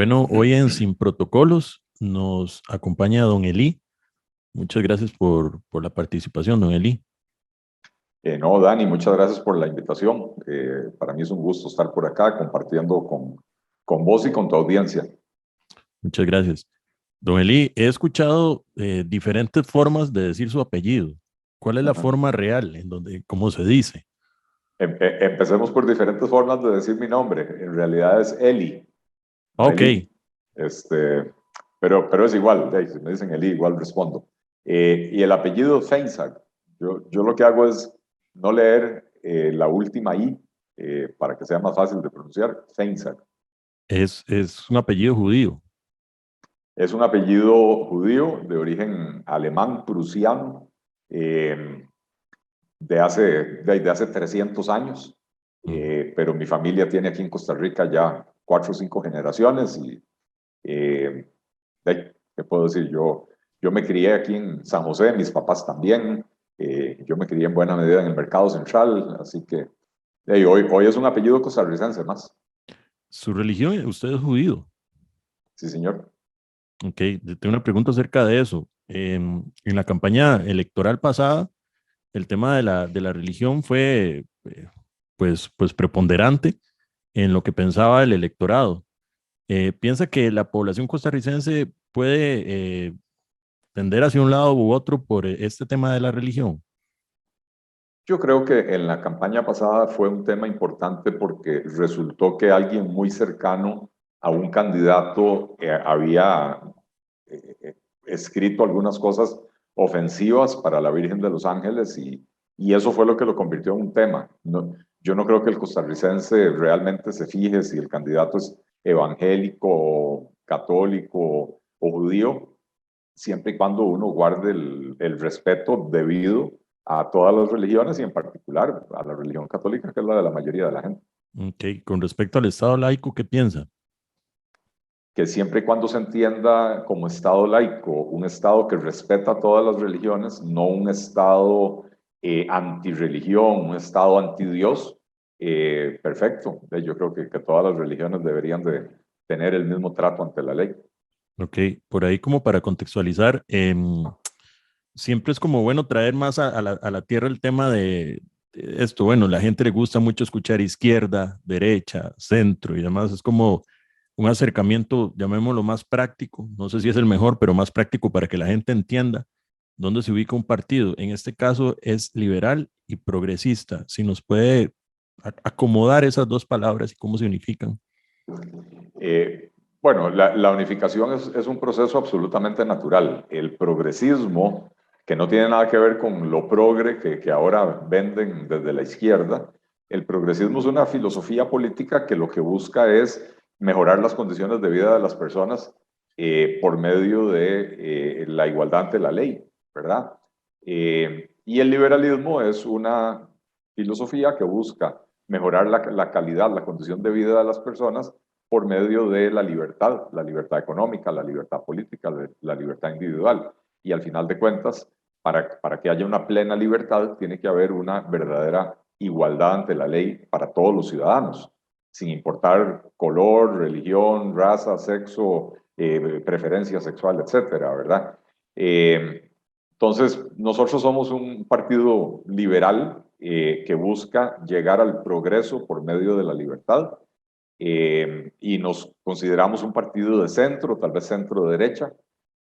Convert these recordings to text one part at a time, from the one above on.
Bueno, hoy en Sin Protocolos nos acompaña don Elí. Muchas gracias por la participación, don Elí. No, Dani, muchas gracias por la invitación. Para mí es un gusto estar por acá compartiendo con vos y con tu audiencia. Muchas gracias. Don Elí, he escuchado diferentes formas de decir su apellido. ¿Cuál es la Ajá. forma real en donde, cómo se dice? Empecemos por diferentes formas de decir mi nombre. En realidad es Eli, Ah, no ok, Eli. Pero es igual, si me dicen Eli, igual respondo. Y el apellido Feinsack, yo lo que hago es no leer la última I para que sea más fácil de pronunciar, Feinsack. es un apellido judío. Es un apellido judío de origen alemán, prusiano, eh, de hace 300 años, Mm. pero mi familia tiene aquí en Costa Rica ya 4 o 5 generaciones y, ¿qué puedo decir? Yo me crié aquí en San José, mis papás también, yo me crié en buena medida en el Mercado Central, así que hoy es un apellido costarricense más. ¿Su religión? ¿Usted es judío? Sí, señor. Ok, tengo una pregunta acerca de eso. En la campaña electoral pasada, el tema de la religión fue pues preponderante en lo que pensaba el electorado. ¿Piensa que la población costarricense puede tender hacia un lado u otro por este tema de la religión? Yo creo que en la campaña pasada fue un tema importante porque resultó que alguien muy cercano a un candidato había escrito algunas cosas ofensivas para la Virgen de los Ángeles y eso fue lo que lo convirtió en un tema. No, yo no creo que el costarricense realmente se fije si el candidato es evangélico, católico o judío, siempre y cuando uno guarde el respeto debido a todas las religiones y en particular a la religión católica, que es la de la mayoría de la gente. Ok, con respecto al Estado laico, ¿qué piensa? Que siempre y cuando se entienda como Estado laico, un Estado que respeta todas las religiones, no un Estado antirreligión, un Estado antidios, perfecto. Yo creo que todas las religiones deberían de tener el mismo trato ante la ley. Ok, por ahí como para contextualizar, siempre es como bueno traer más a la tierra el tema de esto. Bueno, la gente le gusta mucho escuchar izquierda, derecha, centro y demás. Es como un acercamiento, llamémoslo más práctico. No sé si es el mejor, pero más práctico para que la gente entienda dónde se ubica un partido. En este caso es liberal y progresista. Si nos puede acomodar esas dos palabras y cómo se unifican. Bueno, la unificación es un proceso absolutamente natural. El progresismo, que no tiene nada que ver con lo progre que ahora venden desde la izquierda, el progresismo es una filosofía política que lo que busca es mejorar las condiciones de vida de las personas por medio de la igualdad ante la ley, ¿verdad? Y el liberalismo es una filosofía que busca mejorar la calidad, la condición de vida de las personas por medio de la libertad económica, la libertad política, la libertad individual. Y al final de cuentas, para que haya una plena libertad, tiene que haber una verdadera igualdad ante la ley para todos los ciudadanos, sin importar color, religión, raza, sexo, preferencia sexual, etcétera, ¿verdad? Entonces, nosotros somos un partido liberal que busca llegar al progreso por medio de la libertad y nos consideramos un partido de centro, tal vez centro derecha,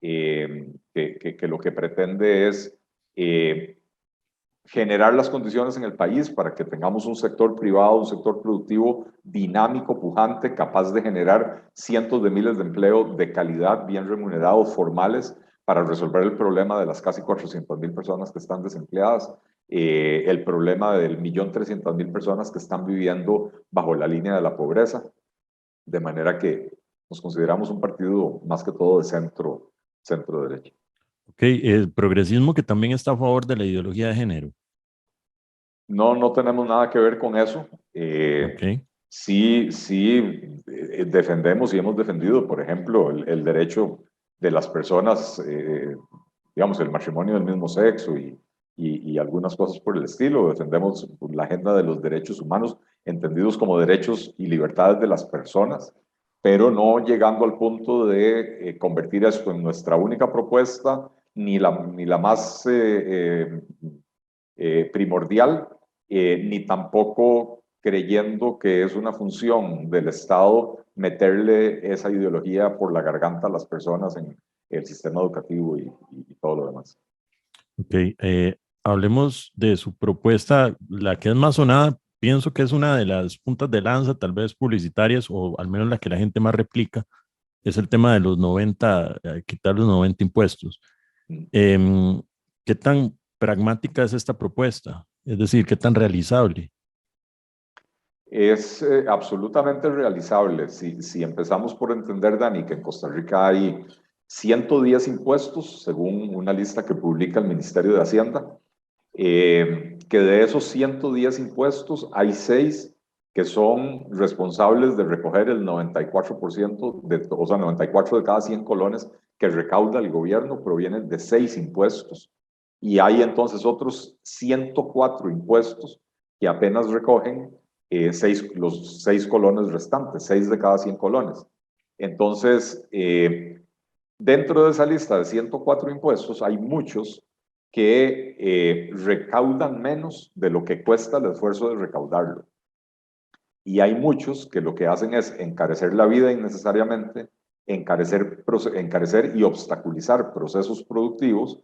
que lo que pretende es generar las condiciones en el país para que tengamos un sector privado, un sector productivo dinámico, pujante, capaz de generar cientos de miles de empleos de calidad, bien remunerados, formales, para resolver el problema de las casi 400.000 personas que están desempleadas, el problema del 1.300.000 personas que están viviendo bajo la línea de la pobreza, de manera que nos consideramos un partido más que todo de centro derecha. Ok, el progresismo que también está a favor de la ideología de género. No, no tenemos nada que ver con eso. Ok. Sí, defendemos y hemos defendido, por ejemplo, el derecho de las personas, digamos, el matrimonio del mismo sexo y algunas cosas por el estilo. Defendemos la agenda de los derechos humanos, entendidos como derechos y libertades de las personas. pero no llegando al punto de convertir esto en nuestra única propuesta, ni la más primordial, ni tampoco creyendo que es una función del Estado meterle esa ideología por la garganta a las personas en el sistema educativo y todo lo demás. Ok, hablemos de su propuesta, la que es más sonada, pienso que es una de las puntas de lanza, tal vez publicitarias, o al menos la que la gente más replica, es el tema de los 90, quitar los 90 impuestos. Mm. ¿Qué tan pragmática es esta propuesta? Es decir, ¿qué tan realizable? Es absolutamente realizable. Si empezamos por entender, Dani, que en Costa Rica hay 110 impuestos, según una lista que publica el Ministerio de Hacienda, que de esos 110 impuestos hay 6 que son responsables de recoger el 94%, o sea, 94 de cada 100 colones que recauda el gobierno provienen de 6 impuestos. Y hay entonces otros 104 impuestos que apenas recogen los 6 colones restantes, 6 de cada 100 colones. Entonces, dentro de esa lista de 104 impuestos hay muchos que recaudan menos de lo que cuesta el esfuerzo de recaudarlo. Y hay muchos que lo que hacen es encarecer la vida innecesariamente, encarecer y obstaculizar procesos productivos,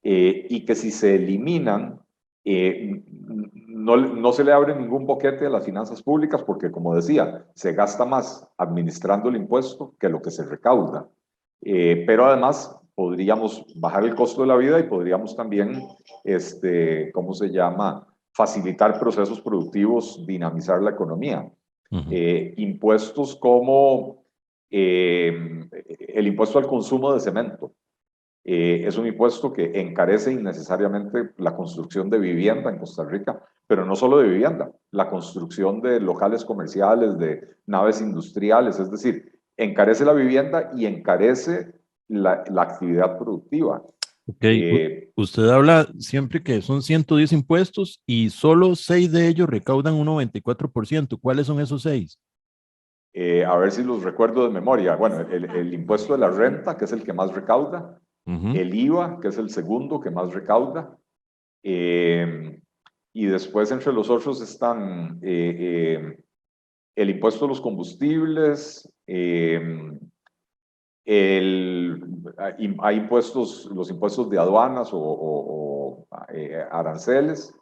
y que si se eliminan, no se le abre ningún boquete a las finanzas públicas porque, como decía, se gasta más administrando el impuesto que lo que se recauda. Pero además podríamos bajar el costo de la vida y podríamos también, ¿cómo se llama?, facilitar procesos productivos, dinamizar la economía. Impuestos como el impuesto al consumo de cemento. Es un impuesto que encarece innecesariamente la construcción de vivienda en Costa Rica, pero no solo de vivienda, la construcción de locales comerciales, de naves industriales, es decir, encarece la vivienda y encarece la actividad productiva. Ok, usted habla siempre que son 110 impuestos y solo 6 de ellos recaudan un 94%. ¿Cuáles son esos 6? A ver si los recuerdo de memoria. Bueno, el impuesto de la renta, que es el que más recauda, el IVA, que es el segundo que más recauda, y después entre los otros están el impuesto a los combustibles, hay impuestos, los impuestos de aduanas o aranceles.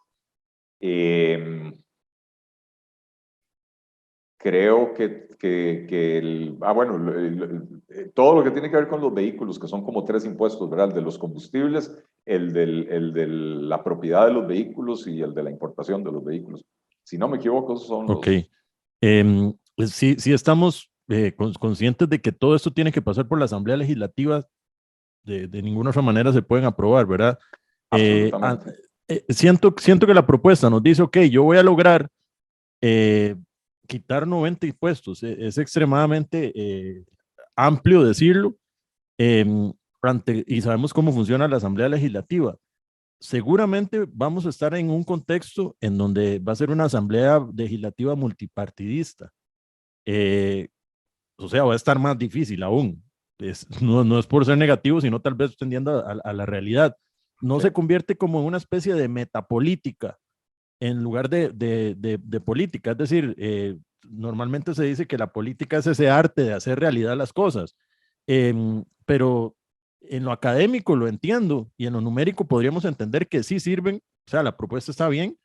Creo que todo lo que tiene que ver con los vehículos, que son como 3 impuestos, ¿verdad? El de los combustibles, el de la propiedad de los vehículos y el de la importación de los vehículos. Si no me equivoco, esos son Ok. los... Pues sí, sí estamos conscientes de que todo esto tiene que pasar por la Asamblea Legislativa. De ninguna otra manera se pueden aprobar, ¿verdad? Absolutamente. Siento que la propuesta nos dice, ok, yo voy a lograr quitar 90 impuestos. Es extremadamente amplio decirlo, eh, y sabemos cómo funciona la Asamblea Legislativa. Seguramente vamos a estar en un contexto en donde va a ser una Asamblea Legislativa multipartidista. Eh, o sea, va a estar más difícil aún. No es por ser negativo, sino tal vez tendiendo a la realidad. No Sí. se convierte como en una especie de metapolítica en lugar de política. Es decir, normalmente se dice que la política es ese arte de hacer realidad las cosas, pero en lo académico lo entiendo y en lo numérico podríamos entender que sí sirven, o sea, la propuesta está bien,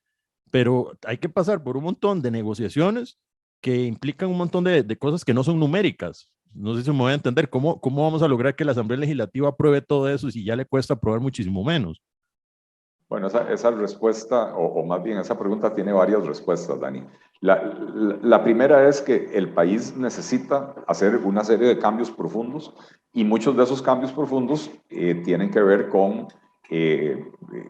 pero hay que pasar por un montón de negociaciones que implican un montón de cosas que no son numéricas. No sé si me voy a entender cómo vamos a lograr que la Asamblea Legislativa apruebe todo eso si ya le cuesta aprobar muchísimo menos. Bueno, esa respuesta, o más bien esa pregunta tiene varias respuestas, Dani. La primera es que el país necesita hacer una serie de cambios profundos y muchos de esos cambios profundos tienen que ver con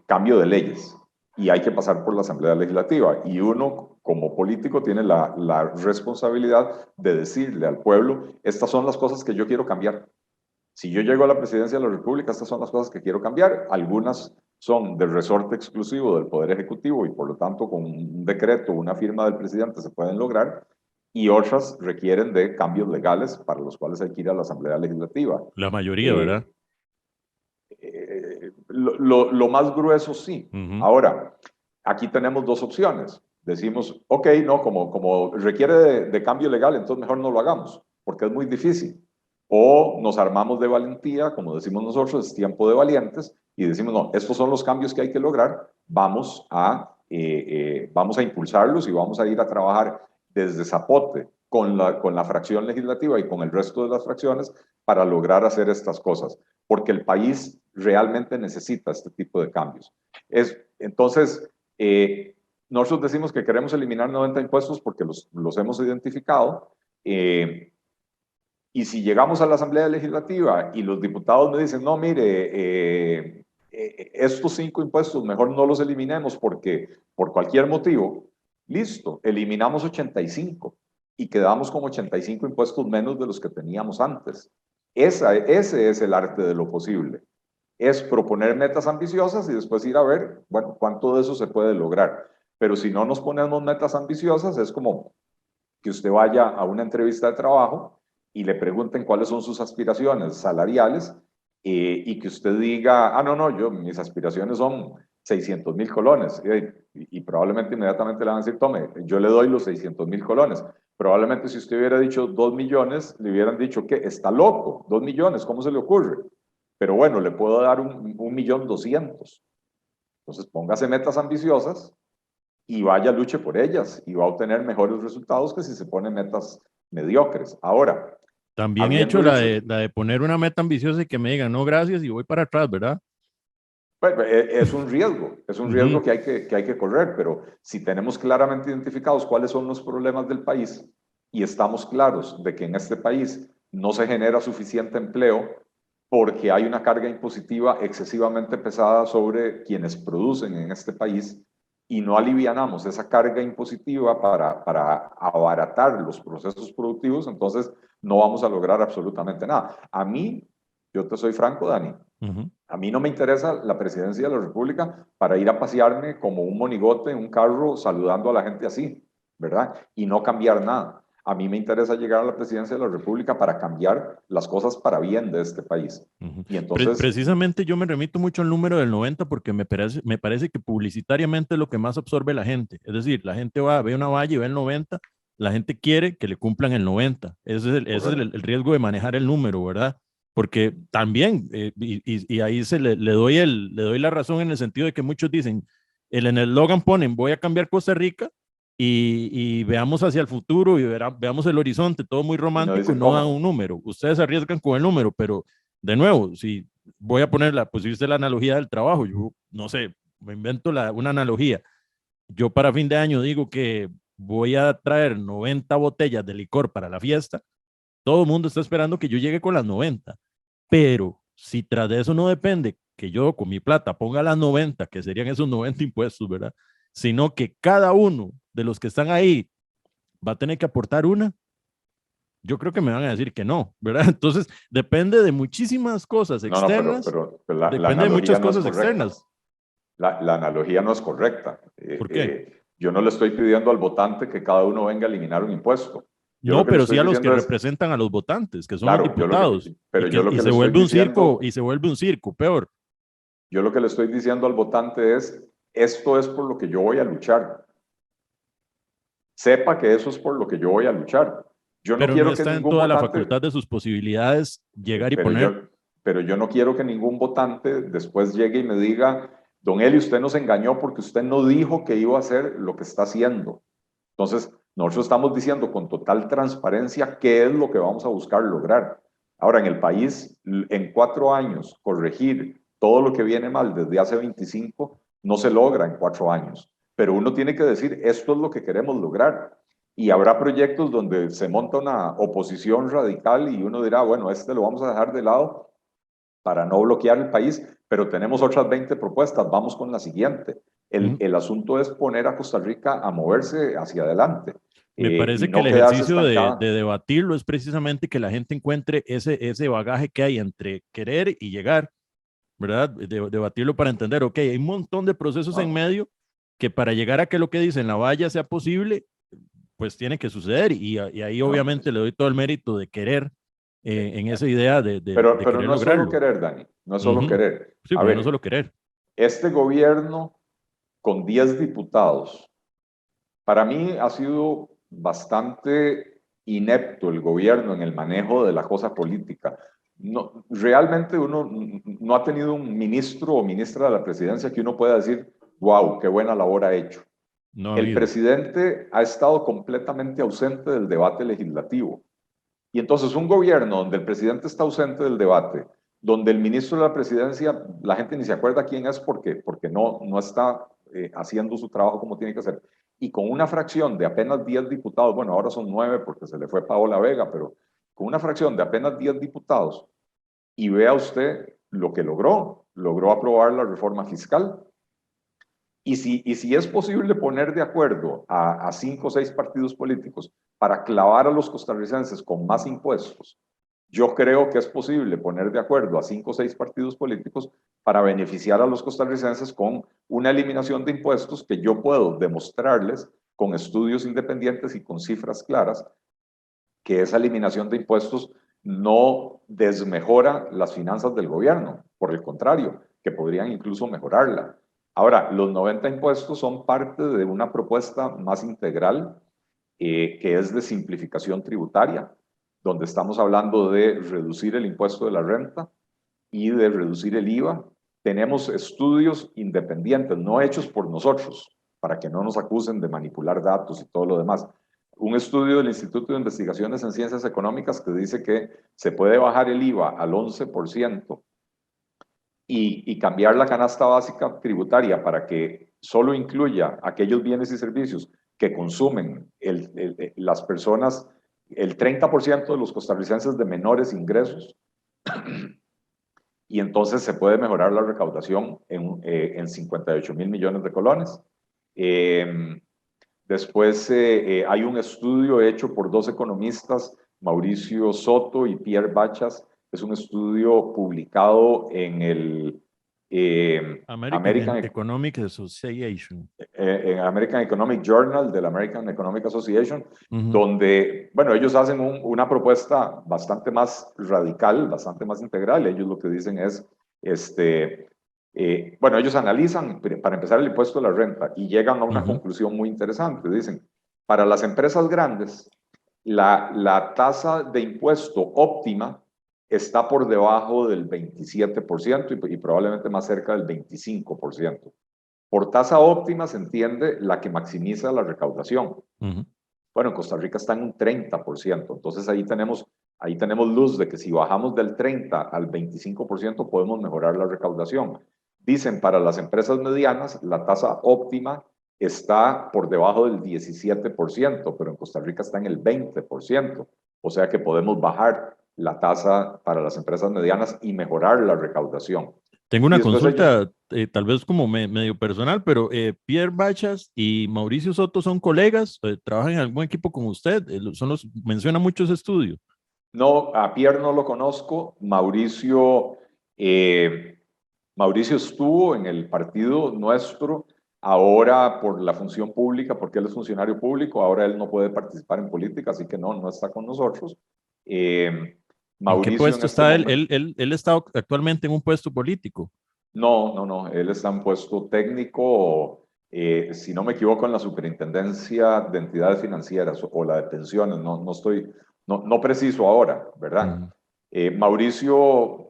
cambio de leyes y hay que pasar por la Asamblea Legislativa y uno como político tiene la responsabilidad de decirle al pueblo, estas son las cosas que yo quiero cambiar. Si yo llego a la presidencia de la República, estas son las cosas que quiero cambiar. Algunas son del resorte exclusivo del Poder Ejecutivo y por lo tanto con un decreto, una firma del presidente se pueden lograr. y otras requieren de cambios legales para los cuales hay que ir a la Asamblea Legislativa. La mayoría, ¿verdad? Lo más grueso sí. Ahora, aquí tenemos dos opciones. Decimos, ok, no, como requiere de cambio legal, entonces mejor no lo hagamos, porque es muy difícil. O nos armamos de valentía, como decimos nosotros, es tiempo de valientes, y decimos, no, estos son los cambios que hay que lograr, vamos a impulsarlos y vamos a ir a trabajar desde Zapote con la fracción legislativa y con el resto de las fracciones para lograr hacer estas cosas, porque el país realmente necesita este tipo de cambios. Entonces, nosotros decimos que queremos eliminar 90 impuestos porque los hemos identificado, y si llegamos a la Asamblea Legislativa y los diputados me dicen, no, mire, estos 5 impuestos mejor no los eliminemos porque por cualquier motivo, listo, eliminamos 85 y quedamos con 85 impuestos menos de los que teníamos antes. Ese es el arte de lo posible. Es proponer metas ambiciosas y después ir a ver, bueno, cuánto de eso se puede lograr. Pero si no nos ponemos metas ambiciosas, es como que usted vaya a una entrevista de trabajo y le pregunten cuáles son sus aspiraciones salariales, y que usted diga, no, mis aspiraciones son 600,000 colones. Y probablemente inmediatamente le van a decir, tome, yo le doy los 600,000 colones. Probablemente si usted hubiera dicho 2 millones, le hubieran dicho que está loco, 2 millones, ¿cómo se le ocurre? Pero bueno, le puedo dar 1,200,000. Entonces póngase metas ambiciosas y vaya, luche por ellas y va a obtener mejores resultados que si se pone metas mediocres. Ahora, también he hecho la de poner una meta ambiciosa y que me digan, no, gracias, y voy para atrás, ¿verdad? Bueno, es un riesgo que hay que correr, pero si tenemos claramente identificados cuáles son los problemas del país y estamos claros de que en este país no se genera suficiente empleo porque hay una carga impositiva excesivamente pesada sobre quienes producen en este país, y no alivianamos esa carga impositiva para abaratar los procesos productivos, entonces no vamos a lograr absolutamente nada. A mí, yo te soy franco, Dani, a mí no me interesa la presidencia de la República para ir a pasearme como un monigote en un carro saludando a la gente así, ¿verdad? Y no cambiar nada. A mí me interesa llegar a la presidencia de la República para cambiar las cosas para bien de este país. Y entonces, precisamente yo me remito mucho al número del 90 porque me parece que publicitariamente es lo que más absorbe la gente. Es decir, la gente ve una valla y ve el 90, la gente quiere que le cumplan el 90. Ese es el riesgo de manejar el número, ¿verdad? Porque también, y ahí le doy la razón en el sentido de que muchos dicen, en el eslogan ponen, voy a cambiar Costa Rica, y veamos hacia el futuro y veamos el horizonte, todo muy romántico, y no dan un número. Ustedes arriesgan con el número, pero de nuevo, si voy a poner pues usted la analogía del trabajo, yo no sé, me invento una analogía. Yo para fin de año digo que voy a traer 90 botellas de licor para la fiesta, todo el mundo está esperando que yo llegue con las 90, pero si tras de eso no depende que yo con mi plata ponga las 90, que serían esos 90 impuestos, ¿verdad? Sino que cada uno de los que están ahí va a tener que aportar una, yo creo que me van a decir que no, ¿verdad? Entonces, depende de muchísimas cosas externas. Pero depende de muchas cosas externas. La analogía no es correcta. ¿Por qué? Yo no le estoy pidiendo al votante que cada uno venga a eliminar un impuesto. No, pero sí a los que representan a los votantes, que son los diputados. Y se vuelve un circo, y se vuelve un circo, peor. Yo lo que le estoy diciendo al votante es, esto es por lo que yo voy a luchar. Sepa que eso es por lo que yo voy a luchar. Yo no pero quiero no está que en toda la facultad de sus posibilidades llegar y poner. Pero yo no quiero que ningún votante después llegue y me diga, don Eli, usted nos engañó porque usted no dijo que iba a hacer lo que está haciendo. Entonces, nosotros estamos diciendo con total transparencia qué es lo que vamos a buscar lograr. Ahora, en el país, en 4 años, corregir todo lo que viene mal desde hace 25 no se logra en 4 años. Pero uno tiene que decir, esto es lo que queremos lograr. Y habrá proyectos donde se monta una oposición radical y uno dirá, bueno, este lo vamos a dejar de lado para no bloquear el país, pero tenemos otras 20 propuestas, vamos con la siguiente. El asunto es poner a Costa Rica a moverse hacia adelante. Me parece que el ejercicio de debatirlo es precisamente que la gente encuentre ese bagaje que hay entre querer y llegar, ¿verdad? Debatirlo para entender, ok, hay un montón de procesos en medio que para llegar a que lo que dicen la valla sea posible, pues tiene que suceder y ahí No, obviamente le doy todo el mérito de querer en esa idea de pero querer no es solo lograrlo. querer, Dani, no es solo Ujú. querer. Sí, A porque no solo ver, querer. este gobierno con 10 diputados, para mí ha sido bastante inepto el gobierno en el manejo de la cosa política. No, realmente uno no ha tenido un ministro o ministra de la presidencia que uno pueda decir, wow, qué buena labor ha hecho. No ha El habido. presidente ha estado completamente ausente del debate legislativo. Y entonces un gobierno donde el presidente está ausente del debate, donde el ministro de la presidencia, la gente ni se acuerda quién es porque no está haciendo su trabajo como tiene que hacer, y con una fracción de apenas 10 diputados, bueno, ahora son 9 porque se le fue Paola Vega, pero con una fracción de apenas 10 diputados, y vea usted lo que logró aprobar la reforma fiscal. Y si es posible poner de acuerdo a 5 o 6 partidos políticos para clavar a los costarricenses con más impuestos, yo creo que es posible poner de acuerdo a 5 o 6 partidos políticos para beneficiar a los costarricenses con una eliminación de impuestos que yo puedo demostrarles con estudios independientes y con cifras claras que esa eliminación de impuestos no desmejora las finanzas del gobierno, por el contrario, que podrían incluso mejorarla. Ahora, los 90 impuestos son parte de una propuesta más integral que es de simplificación tributaria, donde estamos hablando de reducir el impuesto de la renta y de reducir el IVA. Tenemos estudios independientes, no hechos por nosotros, para que no nos acusen de manipular datos y todo lo demás. Un estudio del Instituto de Investigaciones en Ciencias Económicas que dice que se puede bajar el IVA al 11% y cambiar la canasta básica tributaria para que solo incluya aquellos bienes y servicios que consumen las personas, el 30% de los costarricenses de menores ingresos, y entonces se puede mejorar la recaudación en 58 mil millones de colones. Después hay un estudio hecho por 2 economistas, Mauricio Soto y Pierre Bachas. Es un estudio publicado en el American Economic Association. En American Economic Journal de la American Economic Association, Ujú. donde, bueno, ellos hacen una propuesta bastante más radical, bastante más integral. Ellos lo que dicen es, bueno, ellos analizan, para empezar, el impuesto de la renta y llegan a una Ujú. conclusión muy interesante. Dicen, para las empresas grandes, la tasa de impuesto óptima está por debajo del 27% y probablemente más cerca del 25%. Por tasa óptima se entiende la que maximiza la recaudación. Ujú. Bueno, en Costa Rica está en un 30%, entonces ahí tenemos luz de que si bajamos del 30 al 25% podemos mejorar la recaudación. Dicen, para las empresas medianas, la tasa óptima está por debajo del 17%, pero en Costa Rica está en el 20%, o sea que podemos bajar la tasa para las empresas medianas y mejorar la recaudación. Tengo Y una después ellos, consulta, tal vez como medio personal, pero Pierre Bachas y Mauricio Soto son colegas, trabajan en algún equipo con usted, menciona mucho ese estudio. no, a Pierre no lo conozco. Mauricio estuvo en el partido nuestro, ahora por la función pública, porque él es funcionario público, ahora él no puede participar en política, así que no está con nosotros. ¿En qué Mauricio en puesto este está él? momento, Él está actualmente en un puesto político. no, él está en puesto técnico, si no me equivoco, en la Superintendencia de Entidades Financieras o la de Pensiones, no preciso ahora, ¿verdad? Ujú. Mauricio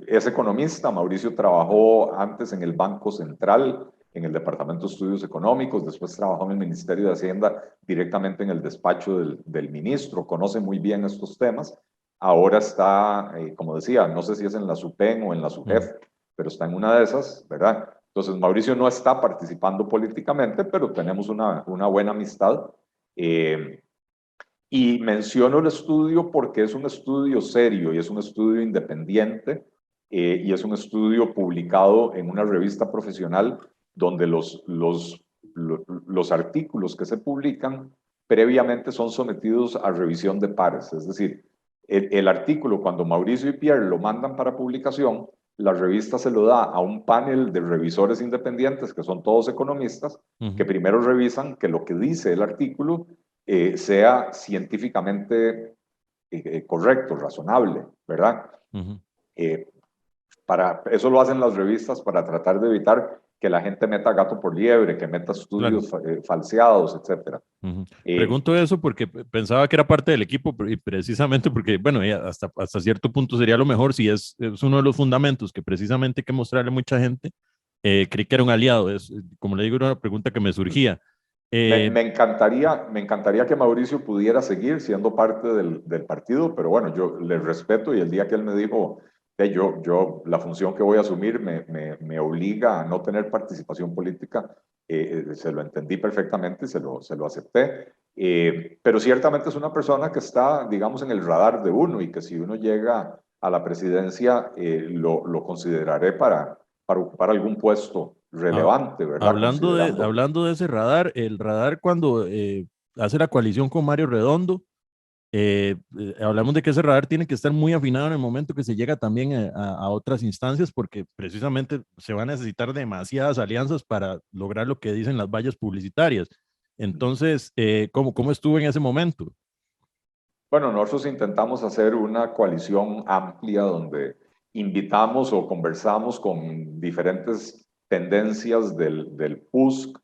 es economista. Mauricio trabajó antes en el Banco Central, en el Departamento de Estudios Económicos, después trabajó en el Ministerio de Hacienda directamente en el despacho del ministro, conoce muy bien estos temas. Ahora está, como decía, no sé si es en la SUPEN o en la Mm. SUGEF, pero está en una de esas, ¿verdad? Entonces Mauricio no está participando políticamente, pero tenemos una buena amistad. Eh, y menciono el estudio porque es un estudio serio y es un estudio independiente y es un estudio publicado en una revista profesional donde los artículos que se publican previamente son sometidos a revisión de pares. Es decir, el artículo, cuando Mauricio y Pierre lo mandan para publicación, la revista se lo da a un panel de revisores independientes, que son todos economistas, que primero revisan que lo que dice el artículo sea científicamente correcto, razonable, ¿verdad? Eso lo hacen las revistas para tratar de evitar que la gente meta gato por liebre, que meta estudios falseados, etc. Pregunto eso porque pensaba que era parte del equipo y precisamente porque, bueno, hasta cierto punto sería lo mejor si es uno de los fundamentos que precisamente hay que mostrarle a mucha gente. Creí que era un aliado, como le digo, era una pregunta que me surgía. Me encantaría que Mauricio pudiera seguir siendo parte del partido, pero bueno, yo le respeto y el día que él me dijo, la función que voy a asumir me obliga a no tener participación política, se lo entendí perfectamente y se lo acepté. Pero ciertamente es una persona que está, digamos, en el radar de uno y que si uno llega a la presidencia, lo consideraré para ocupar algún puesto relevante, ¿verdad? Considerando. Hablando de ese radar, el radar cuando hace la coalición con Mario Redondo, hablamos de que ese radar tiene que estar muy afinado en el momento que se llega también a otras instancias, porque precisamente se van a necesitar demasiadas alianzas para lograr lo que dicen las vallas publicitarias. Entonces, ¿cómo estuvo en ese momento? Bueno, nosotros intentamos hacer una coalición amplia donde invitamos o conversamos con diferentes tendencias del PUSC,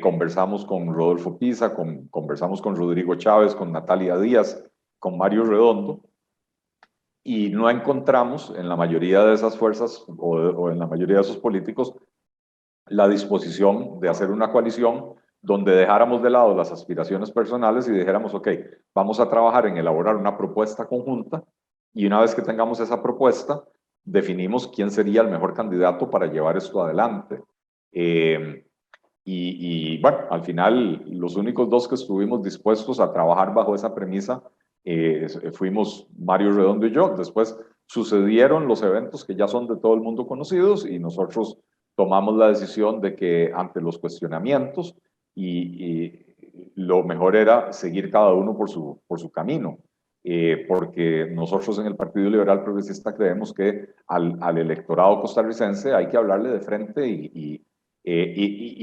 conversamos con Rodolfo Pisa, conversamos con Rodrigo Chávez, con Natalia Díaz, con Mario Redondo, y no encontramos en la mayoría de esas fuerzas o en la mayoría de esos políticos la disposición de hacer una coalición donde dejáramos de lado las aspiraciones personales y dijéramos, ok, vamos a trabajar en elaborar una propuesta conjunta y una vez que tengamos esa propuesta, definimos quién sería el mejor candidato para llevar esto adelante. Bueno, al final los únicos dos que estuvimos dispuestos a trabajar bajo esa premisa fuimos Mario Redondo y yo. Después sucedieron los eventos que ya son de todo el mundo conocidos y nosotros tomamos la decisión de que ante los cuestionamientos lo mejor era seguir cada uno por su camino, porque nosotros en el Partido Liberal Progresista creemos que al electorado costarricense hay que hablarle de frente y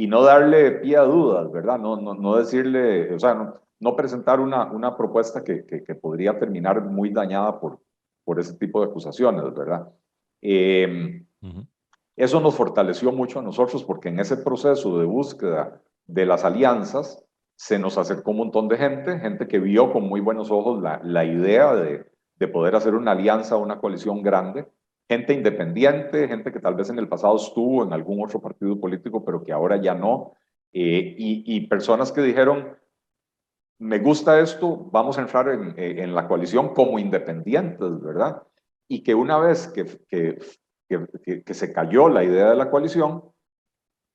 no darle pie a dudas, ¿verdad? No decirle, o sea, no presentar una propuesta que podría terminar muy dañada por ese tipo de acusaciones, ¿verdad? Eso nos fortaleció mucho a nosotros porque en ese proceso de búsqueda de las alianzas se nos acercó un montón de gente que vio con muy buenos ojos la idea de poder hacer una alianza, una coalición grande, gente independiente, gente que tal vez en el pasado estuvo en algún otro partido político, pero que ahora ya no, y personas que dijeron, me gusta esto, vamos a entrar en la coalición como independientes, ¿verdad? Y que una vez que se cayó la idea de la coalición,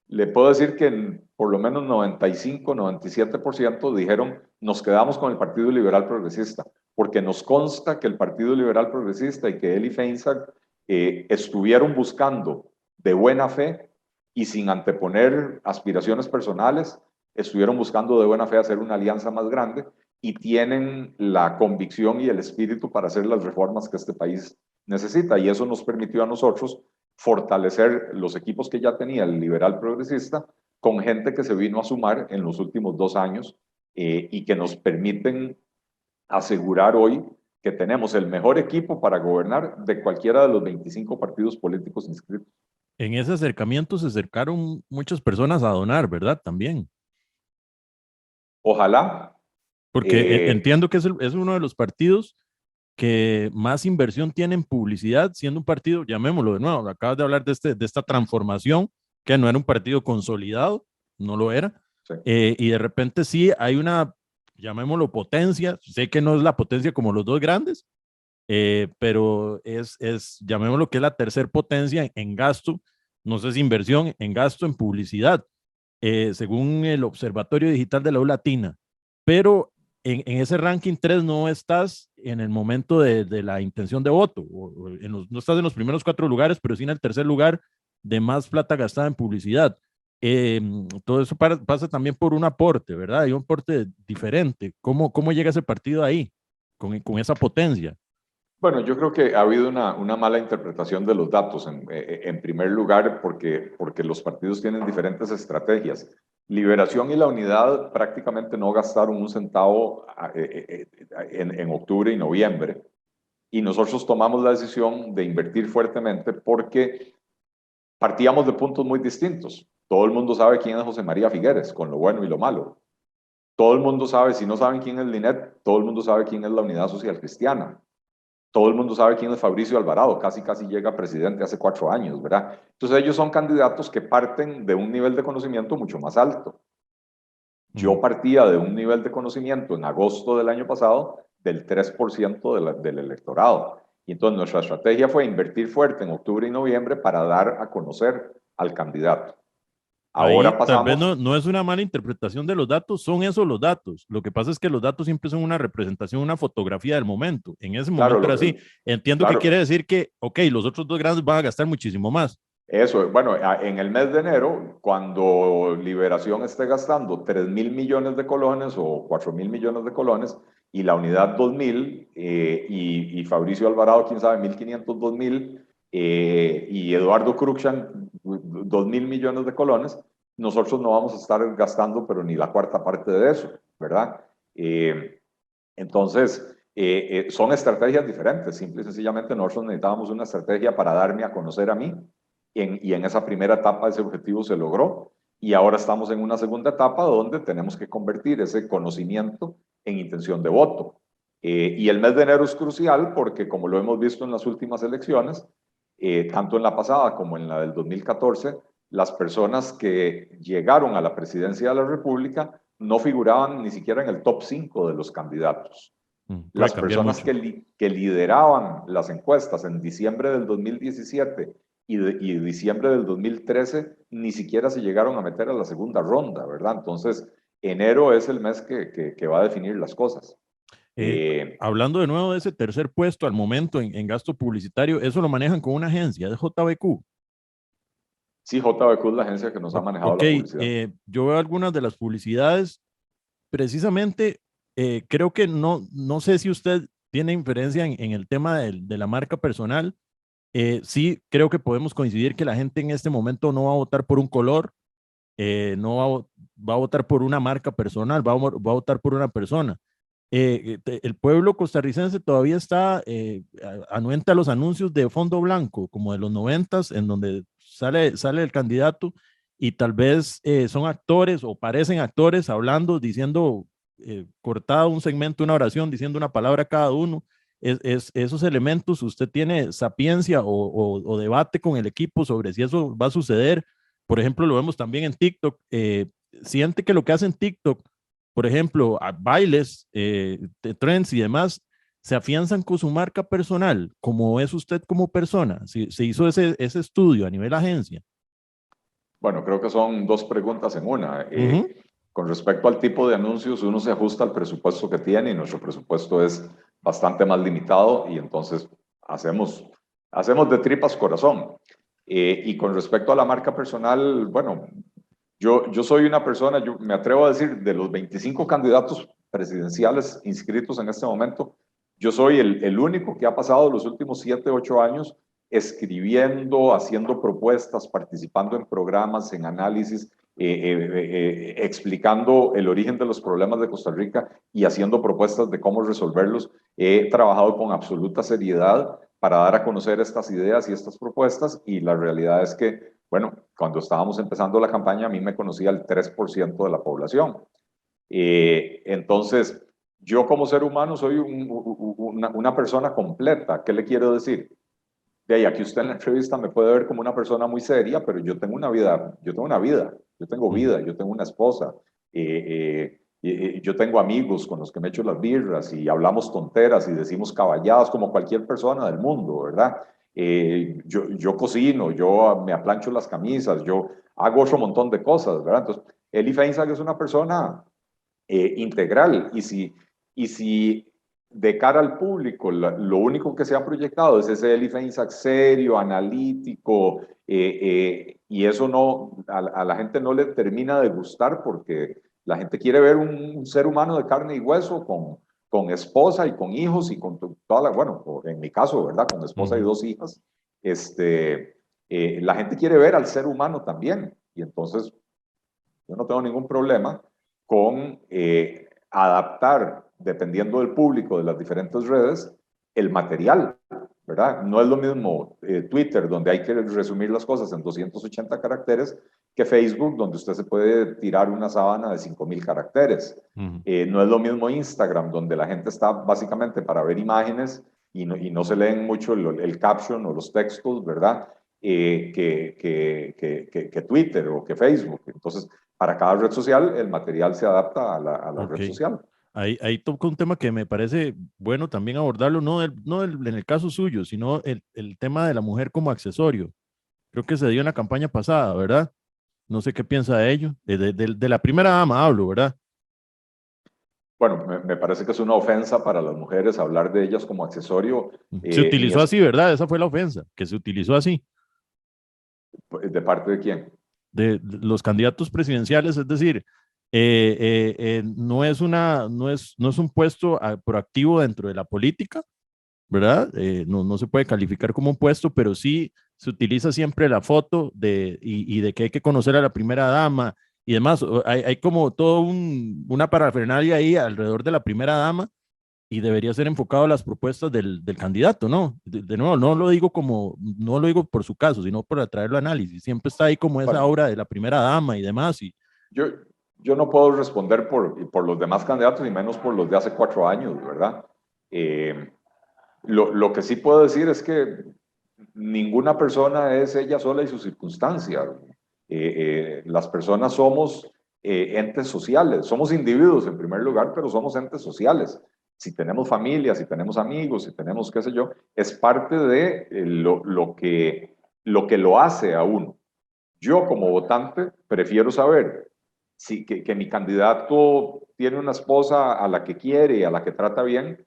le puedo decir que por lo menos 95, 97% dijeron, nos quedamos con el Partido Liberal Progresista, porque nos consta que el Partido Liberal Progresista y que Eli Feinsack estuvieron buscando de buena fe y sin anteponer aspiraciones personales, estuvieron buscando de buena fe hacer una alianza más grande y tienen la convicción y el espíritu para hacer las reformas que este país necesita. Y eso nos permitió a nosotros fortalecer los equipos que ya tenía el liberal progresista con gente que se vino a sumar en los últimos 2 años y que nos permiten asegurar hoy que tenemos el mejor equipo para gobernar de cualquiera de los 25 partidos políticos inscritos. En ese acercamiento se acercaron muchas personas a donar, ¿verdad? También. Ojalá. Porque entiendo que es uno de los partidos que más inversión tiene en publicidad, siendo un partido, llamémoslo de nuevo, acabas de hablar de esta transformación, que no era un partido consolidado, no lo era, Sí. Y de repente sí hay una, llamémoslo potencia, sé que no es la potencia como los dos grandes, pero llamémoslo que es la tercer potencia en gasto, no sé si inversión, en gasto en publicidad, según el Observatorio Digital de la U Latina, pero en ese ranking 3 no estás en el momento de la intención de voto, no estás en los primeros 4 lugares, pero sí en el tercer lugar de más plata gastada en publicidad. Todo eso pasa también por un aporte, ¿verdad? Hay un aporte diferente. ¿Cómo llega ese partido ahí, con esa potencia? Bueno, yo creo que ha habido una mala interpretación de los datos, en primer lugar, porque los partidos tienen diferentes estrategias. Liberación y la Unidad prácticamente no gastaron un centavo en octubre y noviembre. Y nosotros tomamos la decisión de invertir fuertemente porque partíamos de puntos muy distintos. Todo el mundo sabe quién es José María Figueres, con lo bueno y lo malo. Todo el mundo sabe, si no saben quién es Linet, todo el mundo sabe quién es la Unidad Social Cristiana. Todo el mundo sabe quién es Fabricio Alvarado, casi llega presidente hace 4 años, ¿verdad? Entonces ellos son candidatos que parten de un nivel de conocimiento mucho más alto. Yo partía de un nivel de conocimiento en agosto del año pasado del 3% del electorado. Y entonces nuestra estrategia fue invertir fuerte en octubre y noviembre para dar a conocer al candidato. Ahí Ahora tal vez pasamos, no es una mala interpretación de los datos, son esos los datos. Lo que pasa es que los datos siempre son una representación, una fotografía del momento. En ese claro, momento era así. Entiendo que quiere claro, decir que, ok, los otros dos grandes van a gastar muchísimo más. eso, bueno, en el mes de enero, cuando Liberación esté gastando 3.000 millones de colones o 4.000 millones de colones, y la unidad 2.000, y Fabricio Alvarado, quién sabe, 1.500, 2.000, y Eduardo Cruxan, 2.000 millones de colones, nosotros no vamos a estar gastando, pero ni la cuarta parte de eso, ¿verdad? Entonces, son estrategias diferentes. Simple y sencillamente nosotros necesitábamos una estrategia para darme a conocer a mí y en esa primera etapa ese objetivo se logró y ahora estamos en una segunda etapa donde tenemos que convertir ese conocimiento en intención de voto. Y el mes de enero es crucial porque como lo hemos visto en las últimas elecciones, tanto en la pasada como en la del 2014, las personas que llegaron a la presidencia de la República no figuraban ni siquiera en el top 5 de los candidatos. Puede Las cambiar personas mucho. que lideraban las encuestas en diciembre del 2017 y diciembre del 2013 ni siquiera se llegaron a meter a la segunda ronda, ¿verdad? Entonces, enero es el mes que va a definir las cosas. Eh, Eh, Hablando de nuevo de ese tercer puesto al momento en gasto publicitario, eso lo manejan con una agencia, de JBQ. sí, JBQ es la agencia que nos ha manejado Ok, la publicidad. yo veo algunas de las publicidades, precisamente, creo que no sé si usted tiene inferencia en el tema de la marca personal. Sí, creo que podemos coincidir que la gente en este momento no va a votar por un color, no va a votar por una marca personal, va a votar por una persona. El pueblo costarricense todavía está anuente a los anuncios de fondo blanco, como de los noventas, en donde sale el candidato y tal vez son actores o parecen actores hablando, diciendo, cortado un segmento, una oración, diciendo una palabra cada uno. Esos elementos, usted tiene sapiencia o debate con el equipo sobre si eso va a suceder. Por ejemplo, lo vemos también en TikTok. Siente que lo que hace en TikTok, por ejemplo, a bailes, de trends y demás, se afianzan con su marca personal, como es usted como persona. Se hizo ese estudio a nivel agencia. Bueno, creo que son dos preguntas en una. Ujú. Con respecto al tipo de anuncios, uno se ajusta al presupuesto que tiene y nuestro presupuesto es bastante más limitado y entonces hacemos de tripas corazón. Y con respecto a la marca personal, bueno, yo soy una persona, yo me atrevo a decir, de los 25 candidatos presidenciales inscritos en este momento, yo soy el único que ha pasado los últimos 7, 8 años escribiendo, haciendo propuestas, participando en programas, en análisis, explicando el origen de los problemas de Costa Rica y haciendo propuestas de cómo resolverlos. He trabajado con absoluta seriedad para dar a conocer estas ideas y estas propuestas y la realidad es que, bueno, cuando estábamos empezando la campaña a mí me conocía el 3% de la población. Entonces, yo como ser humano soy una persona completa. ¿Qué le quiero decir? De ahí, aquí usted en la entrevista me puede ver como una persona muy seria, pero yo tengo una vida, Ujú. yo tengo una esposa, yo tengo amigos con los que me echo las birras y hablamos tonteras y decimos caballadas como cualquier persona del mundo, ¿verdad? Yo cocino, yo me aplancho las camisas, yo hago otro montón de cosas, ¿verdad? Entonces, Eli Feinsack es una persona integral. Y si de cara al público lo único que se ha proyectado es ese Eli Feinsack serio, analítico, y eso no, a la gente no le termina de gustar porque la gente quiere ver un ser humano de carne y hueso con esposa y con hijos y con toda la, bueno, en mi caso, ¿verdad? Con esposa y 2 hijas, la gente quiere ver al ser humano también. Y entonces yo no tengo ningún problema con adaptar, dependiendo del público de las diferentes redes, el material, ¿verdad? No es lo mismo Twitter, donde hay que resumir las cosas en 280 caracteres, que Facebook, donde usted se puede tirar una sábana de 5,000 caracteres. No es lo mismo Instagram, donde la gente está básicamente para ver imágenes y no se leen mucho el caption o los textos, ¿verdad? Que Twitter o que Facebook. Entonces, para cada red social, el material se adapta a la red social. Ahí toca un tema que me parece bueno también abordarlo, en el caso suyo, sino el tema de la mujer como accesorio. Creo que se dio en la campaña pasada, ¿verdad? No sé qué piensa de ello. De la primera dama hablo, ¿verdad? Bueno, me parece que es una ofensa para las mujeres hablar de ellas como accesorio. Se utilizó así, ¿verdad? Esa fue la ofensa, que se utilizó así. ¿De parte de quién? De los candidatos presidenciales, es decir, no es un puesto proactivo dentro de la política, ¿verdad? No se puede calificar como un puesto, pero sí se utiliza siempre la foto y de que hay que conocer a la primera dama y demás. Hay como todo una parafernalia ahí alrededor de la primera dama y debería ser enfocado a las propuestas del candidato, ¿no? De nuevo, no lo digo por su caso, sino por atraerlo a análisis. Siempre está ahí como esa Bueno, obra de la primera dama y demás. yo no puedo responder por los demás candidatos, ni menos por los de hace 4 años, ¿verdad? Lo que sí puedo decir es que ninguna persona es ella sola y su circunstancia. Las personas somos entes sociales, somos individuos en primer lugar, pero somos entes sociales. Si tenemos familia, si tenemos amigos, si tenemos qué sé yo, es parte de lo que lo hace a uno. Yo como votante prefiero saber que mi candidato tiene una esposa a la que quiere y a la que trata bien,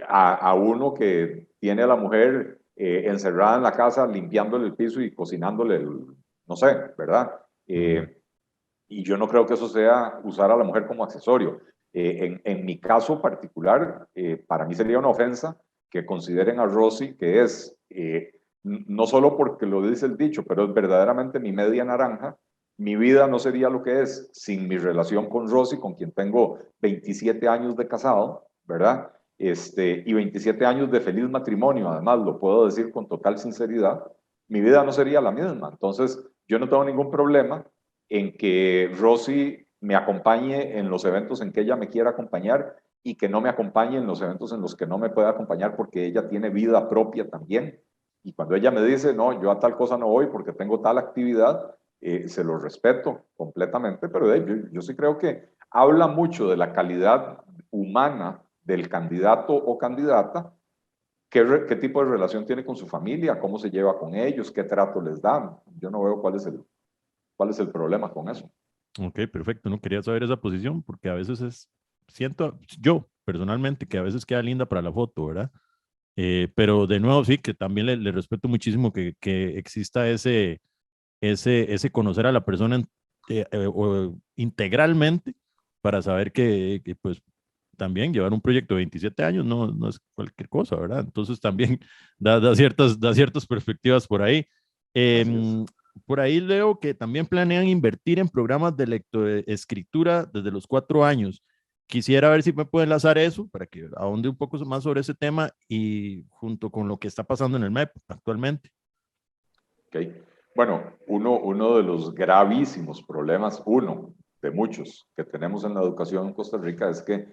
a uno que tiene a la mujer encerrada en la casa limpiándole el piso y cocinándole, no sé, ¿verdad? Y yo no creo que eso sea usar a la mujer como accesorio. En mi caso particular, para mí sería una ofensa que consideren a Rosy que es, no solo porque lo dice el dicho, pero es verdaderamente mi media naranja. Mi vida no sería lo que es sin mi relación con Rosy, con quien tengo 27 años de casado, ¿verdad? Y 27 años de feliz matrimonio, además, lo puedo decir con total sinceridad. Mi vida no sería la misma. Entonces, yo no tengo ningún problema en que Rosy me acompañe en los eventos en que ella me quiera acompañar y que no me acompañe en los eventos en los que no me pueda acompañar porque ella tiene vida propia también. Y cuando ella me dice, no, yo a tal cosa no voy porque tengo tal actividad, se lo respeto completamente, pero yo sí creo que habla mucho de la calidad humana del candidato o candidata, qué tipo de relación tiene con su familia, cómo se lleva con ellos, qué trato les dan. Yo no veo cuál es el problema con eso. Ok, perfecto. No quería saber esa posición porque a veces siento yo personalmente que a veces queda linda para la foto, ¿verdad? Pero de nuevo sí, que también le respeto muchísimo que exista ese conocer a la persona integralmente para saber pues también llevar un proyecto de 27 años no es cualquier cosa, ¿verdad? Entonces también da ciertas perspectivas por ahí. Por ahí leo que también planean invertir en programas de lectoescritura desde los 4 años. Quisiera ver si me puede enlazar eso para que ahonde un poco más sobre ese tema y junto con lo que está pasando en el MEP actualmente. Okay. Bueno, uno de los gravísimos problemas, uno de muchos que tenemos en la educación en Costa Rica es que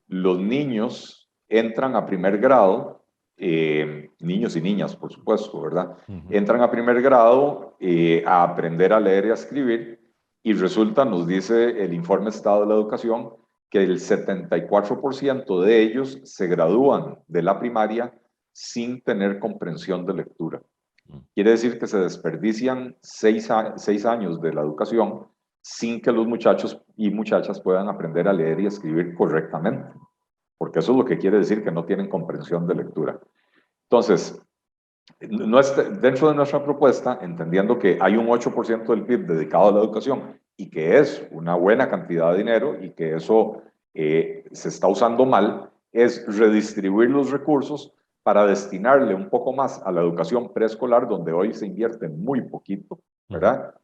los niños entran a primer grado, niños y niñas, por supuesto, ¿verdad? Entran a primer grado a aprender a leer y a escribir y resulta, nos dice el informe Estado de la Educación, que el 74% de ellos se gradúan de la primaria sin tener comprensión de lectura. Quiere decir que se desperdician 6 años de la educación sin que los muchachos y muchachas puedan aprender a leer y escribir correctamente, porque eso es lo que quiere decir que no tienen comprensión de lectura. Entonces, dentro de nuestra propuesta, entendiendo que hay un 8% del PIB dedicado a la educación y que es una buena cantidad de dinero y que eso se está usando mal, es redistribuir los recursos para destinarle un poco más a la educación preescolar, donde hoy se invierte muy poquito, ¿verdad?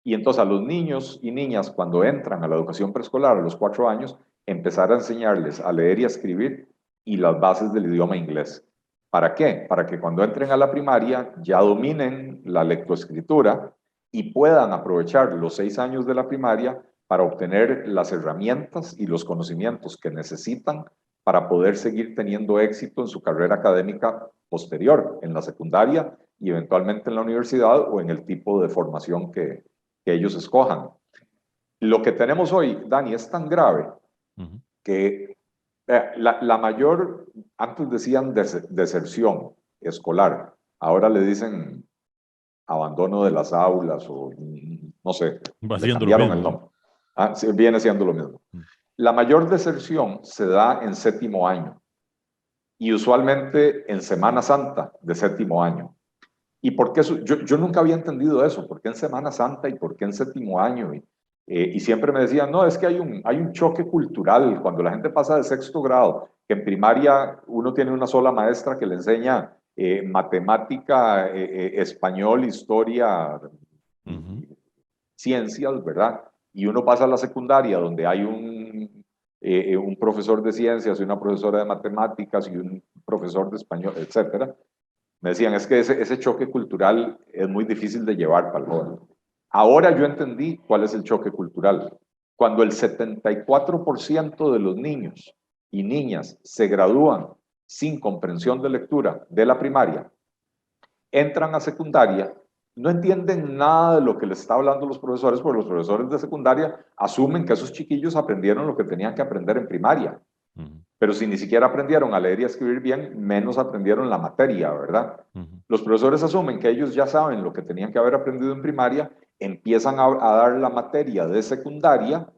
Y entonces a los niños y niñas, cuando entran a la educación preescolar a los 4 años, empezar a enseñarles a leer y a escribir y las bases del idioma inglés. ¿Para qué? Para que cuando entren a la primaria ya dominen la lectoescritura y puedan aprovechar los 6 años de la primaria para obtener las herramientas y los conocimientos que necesitan para poder seguir teniendo éxito en su carrera académica posterior, en la secundaria y eventualmente en la universidad o en el tipo de formación que ellos escojan. Lo que tenemos hoy, Dani, es tan grave que la mayor, antes decían deserción escolar, ahora le dicen abandono de las aulas o no sé, le cambiaron el nombre. Sí, viene siendo lo mismo. La mayor deserción se da en 7º año y usualmente en Semana Santa de 7º año. ¿Y por qué eso? Yo nunca había entendido eso. ¿Por qué en Semana Santa y por qué en 7º año? Y siempre me decían, no, es que hay un choque cultural cuando la gente pasa de 6º grado, que en primaria uno tiene una sola maestra que le enseña matemática, español, historia, ciencias, ¿verdad? Y uno pasa a la secundaria donde hay un profesor de ciencias y una profesora de matemáticas y un profesor de español, etcétera. Me decían, es que ese choque cultural es muy difícil de llevar para el joven. Ahora yo entendí cuál es el choque cultural. Cuando el 74% de los niños y niñas se gradúan sin comprensión de lectura de la primaria, entran a secundaria, no entienden nada de lo que les está hablando los profesores, porque los profesores de secundaria asumen que esos chiquillos aprendieron lo que tenían que aprender en primaria. Pero si ni siquiera aprendieron a leer y a escribir bien, menos aprendieron la materia, ¿verdad? Los profesores asumen que ellos ya saben lo que tenían que haber aprendido en primaria, empiezan a dar la materia de secundaria,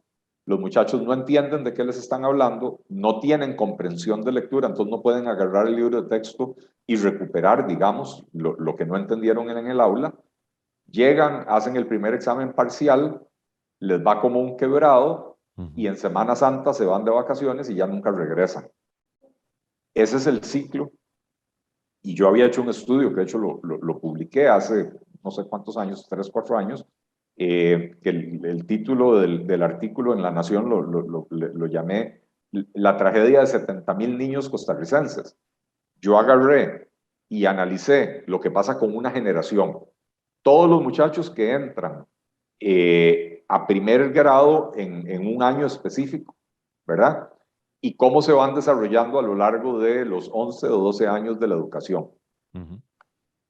los muchachos no entienden de qué les están hablando, no tienen comprensión de lectura, entonces no pueden agarrar el libro de texto y recuperar, digamos, lo que no entendieron en el aula. Llegan, hacen el primer examen parcial, les va como un quebrado, y en Semana Santa se van de vacaciones y ya nunca regresan. Ese es el ciclo. Y yo había hecho un estudio, que de hecho lo publiqué hace no sé cuántos años, 3, 4 años, que el título del artículo en La Nación lo llamé La tragedia de 70,000 niños costarricenses. Yo agarré y analicé lo que pasa con una generación. Todos los muchachos que entran a primer grado en un año específico, ¿verdad? Y cómo se van desarrollando a lo largo de los 11 o 12 años de la educación.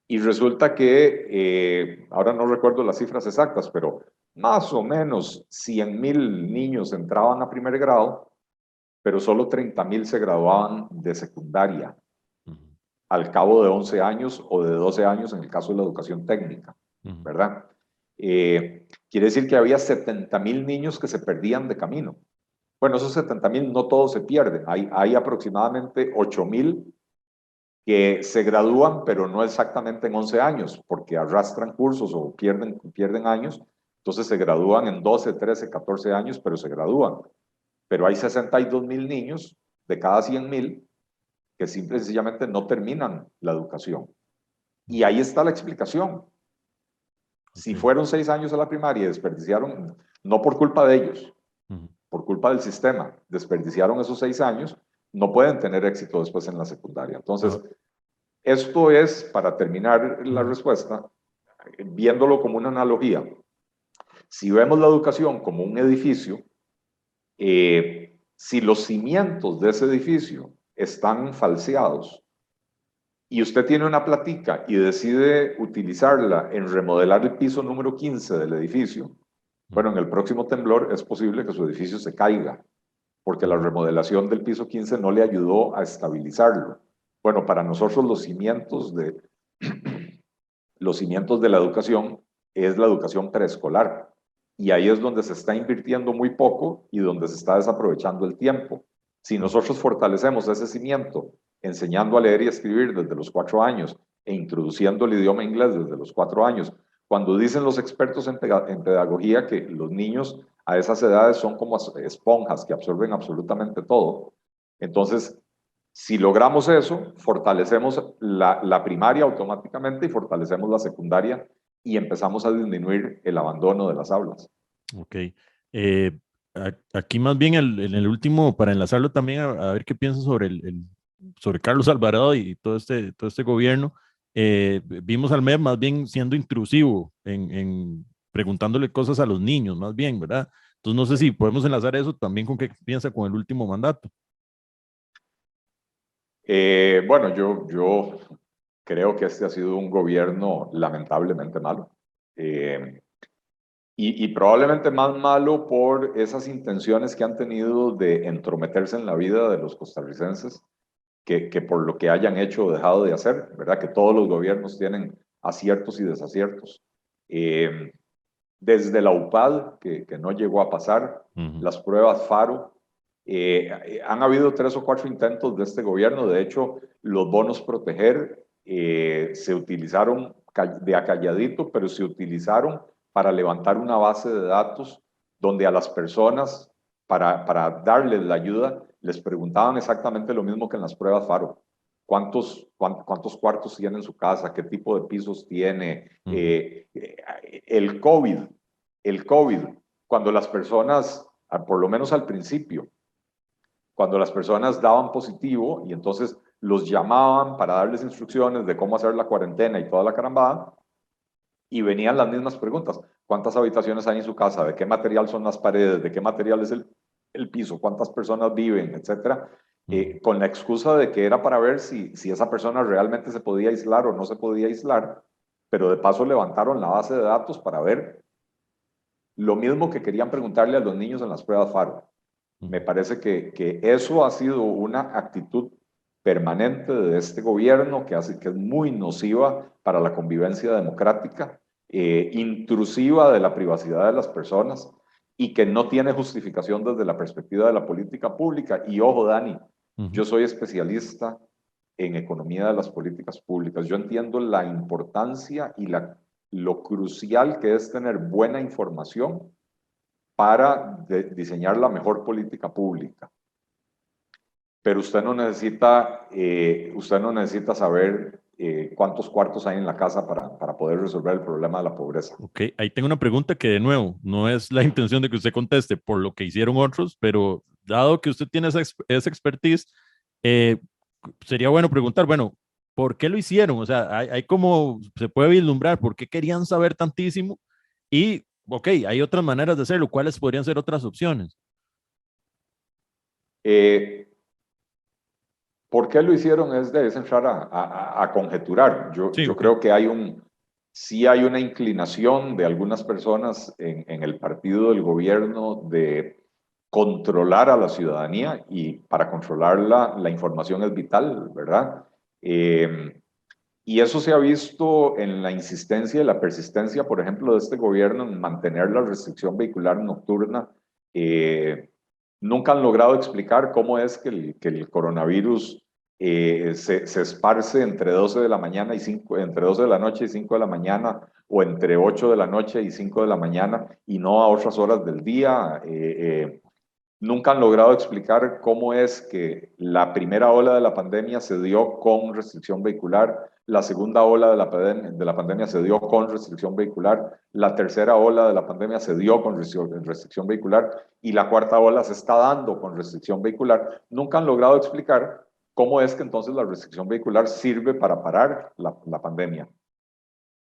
Y resulta que, ahora no recuerdo las cifras exactas, pero más o menos 100,000 niños entraban a primer grado, pero solo 30,000 se graduaban de secundaria al cabo de 11 años o de 12 años en el caso de la educación técnica, ¿verdad? Quiere decir que había 70,000 niños que se perdían de camino. Bueno, esos 70,000 no todos se pierden. Hay aproximadamente 8,000 que se gradúan, pero no exactamente en 11 años, porque arrastran cursos o pierden años. Entonces se gradúan en 12, 13, 14 años, pero se gradúan. Pero hay 62,000 niños de cada 100,000 que simple y sencillamente no terminan la educación. Y ahí está la explicación. Si fueron 6 años a la primaria y desperdiciaron, no por culpa de ellos, por culpa del sistema, desperdiciaron esos 6 años, no pueden tener éxito después en la secundaria. Entonces, esto es, para terminar la respuesta, viéndolo como una analogía. Si vemos la educación como un edificio, si los cimientos de ese edificio están falseados, y usted tiene una platica y decide utilizarla en remodelar el piso número 15 del edificio, bueno, en el próximo temblor es posible que su edificio se caiga, porque la remodelación del piso 15 no le ayudó a estabilizarlo. Bueno, para nosotros los cimientos de la educación es la educación preescolar, y ahí es donde se está invirtiendo muy poco y donde se está desaprovechando el tiempo. Si nosotros fortalecemos ese cimiento enseñando a leer y escribir desde los 4 años e introduciendo el idioma inglés desde los 4 años. Cuando dicen los expertos en pedagogía que los niños a esas edades son como esponjas que absorben absolutamente todo. Entonces, si logramos eso, fortalecemos la primaria automáticamente y fortalecemos la secundaria y empezamos a disminuir el abandono de las aulas. Ok. Eh, Aquí más bien en el último, para enlazarlo también a ver qué piensas sobre sobre Carlos Alvarado y todo este gobierno, vimos al MEP más bien siendo intrusivo en preguntándole cosas a los niños, más bien, ¿verdad? Entonces no sé si podemos enlazar eso también con qué piensa con el último mandato. Bueno, yo creo que este ha sido un gobierno lamentablemente malo. Y probablemente más malo por esas intenciones que han tenido de entrometerse en la vida de los costarricenses que por lo que hayan hecho o dejado de hacer, ¿verdad? Que todos los gobiernos tienen aciertos y desaciertos. Eh, Desde la UPAD, que no llegó a pasar, Uh -huh. las pruebas FARO, han habido 3 o 4 intentos de este gobierno. De hecho, los bonos proteger se utilizaron de a calladito, pero se utilizaron para levantar una base de datos donde a las personas, para darles la ayuda, les preguntaban exactamente lo mismo que en las pruebas FARO. ¿Cuántos cuartos tiene en su casa? ¿Qué tipo de pisos tiene? Uh -huh. El COVID, el COVID, cuando las personas, por lo menos al principio, cuando las personas daban positivo y entonces los llamaban para darles instrucciones de cómo hacer la cuarentena y toda la carambada, y venían las mismas preguntas. ¿Cuántas habitaciones hay en su casa? ¿De qué material son las paredes? ¿De qué material es el piso? ¿Cuántas personas viven? Etcétera. Uh -huh. Con la excusa de que era para ver si esa persona realmente se podía aislar o no se podía aislar, pero de paso levantaron la base de datos para ver lo mismo que querían preguntarle a los niños en las pruebas FARO. Uh Me -huh. parece que eso ha sido una actitud permanente de este gobierno que hace que es muy nociva para la convivencia democrática, intrusiva de la privacidad de las personas y que no tiene justificación desde la perspectiva de la política pública. Y ojo, Dani, Uh -huh. yo soy especialista en economía de las políticas públicas. Yo entiendo la importancia y lo crucial que es tener buena información para diseñar la mejor política pública. Pero usted no necesita saber cuántos cuartos hay en la casa para poder resolver el problema de la pobreza. Ok, ahí tengo una pregunta que de nuevo, no es la intención de que usted conteste por lo que hicieron otros, pero dado que usted tiene esa expertise, eh, sería bueno preguntar, bueno, ¿por qué lo hicieron? O sea, hay como, se puede vislumbrar, ¿por qué querían saber tantísimo? Y, ok, hay otras maneras de hacerlo, ¿cuáles podrían ser otras opciones? Eh, ¿Por qué lo hicieron? Es entrar a conjeturar. Sí, Yo ok. creo que sí hay una inclinación de algunas personas en el partido del gobierno de controlar a la ciudadanía y para controlarla la información es vital, ¿verdad? Y eso se ha visto en la insistencia y la persistencia, por ejemplo, de este gobierno en mantener la restricción vehicular nocturna. Eh, Nunca han logrado explicar cómo es que el coronavirus se esparce entre 12 de la mañana y 5, entre 12 de la noche y 5 de la mañana, o entre 8 de la noche y 5 de la mañana, y no a otras horas del día. Nunca han logrado explicar cómo es que la primera ola de la pandemia se dio con restricción vehicular, la segunda ola de la pandemia se dio con restricción vehicular, la tercera ola de la pandemia se dio con restricción vehicular y la cuarta ola se está dando con restricción vehicular. Nunca han logrado explicar cómo es que entonces la restricción vehicular sirve para parar la pandemia.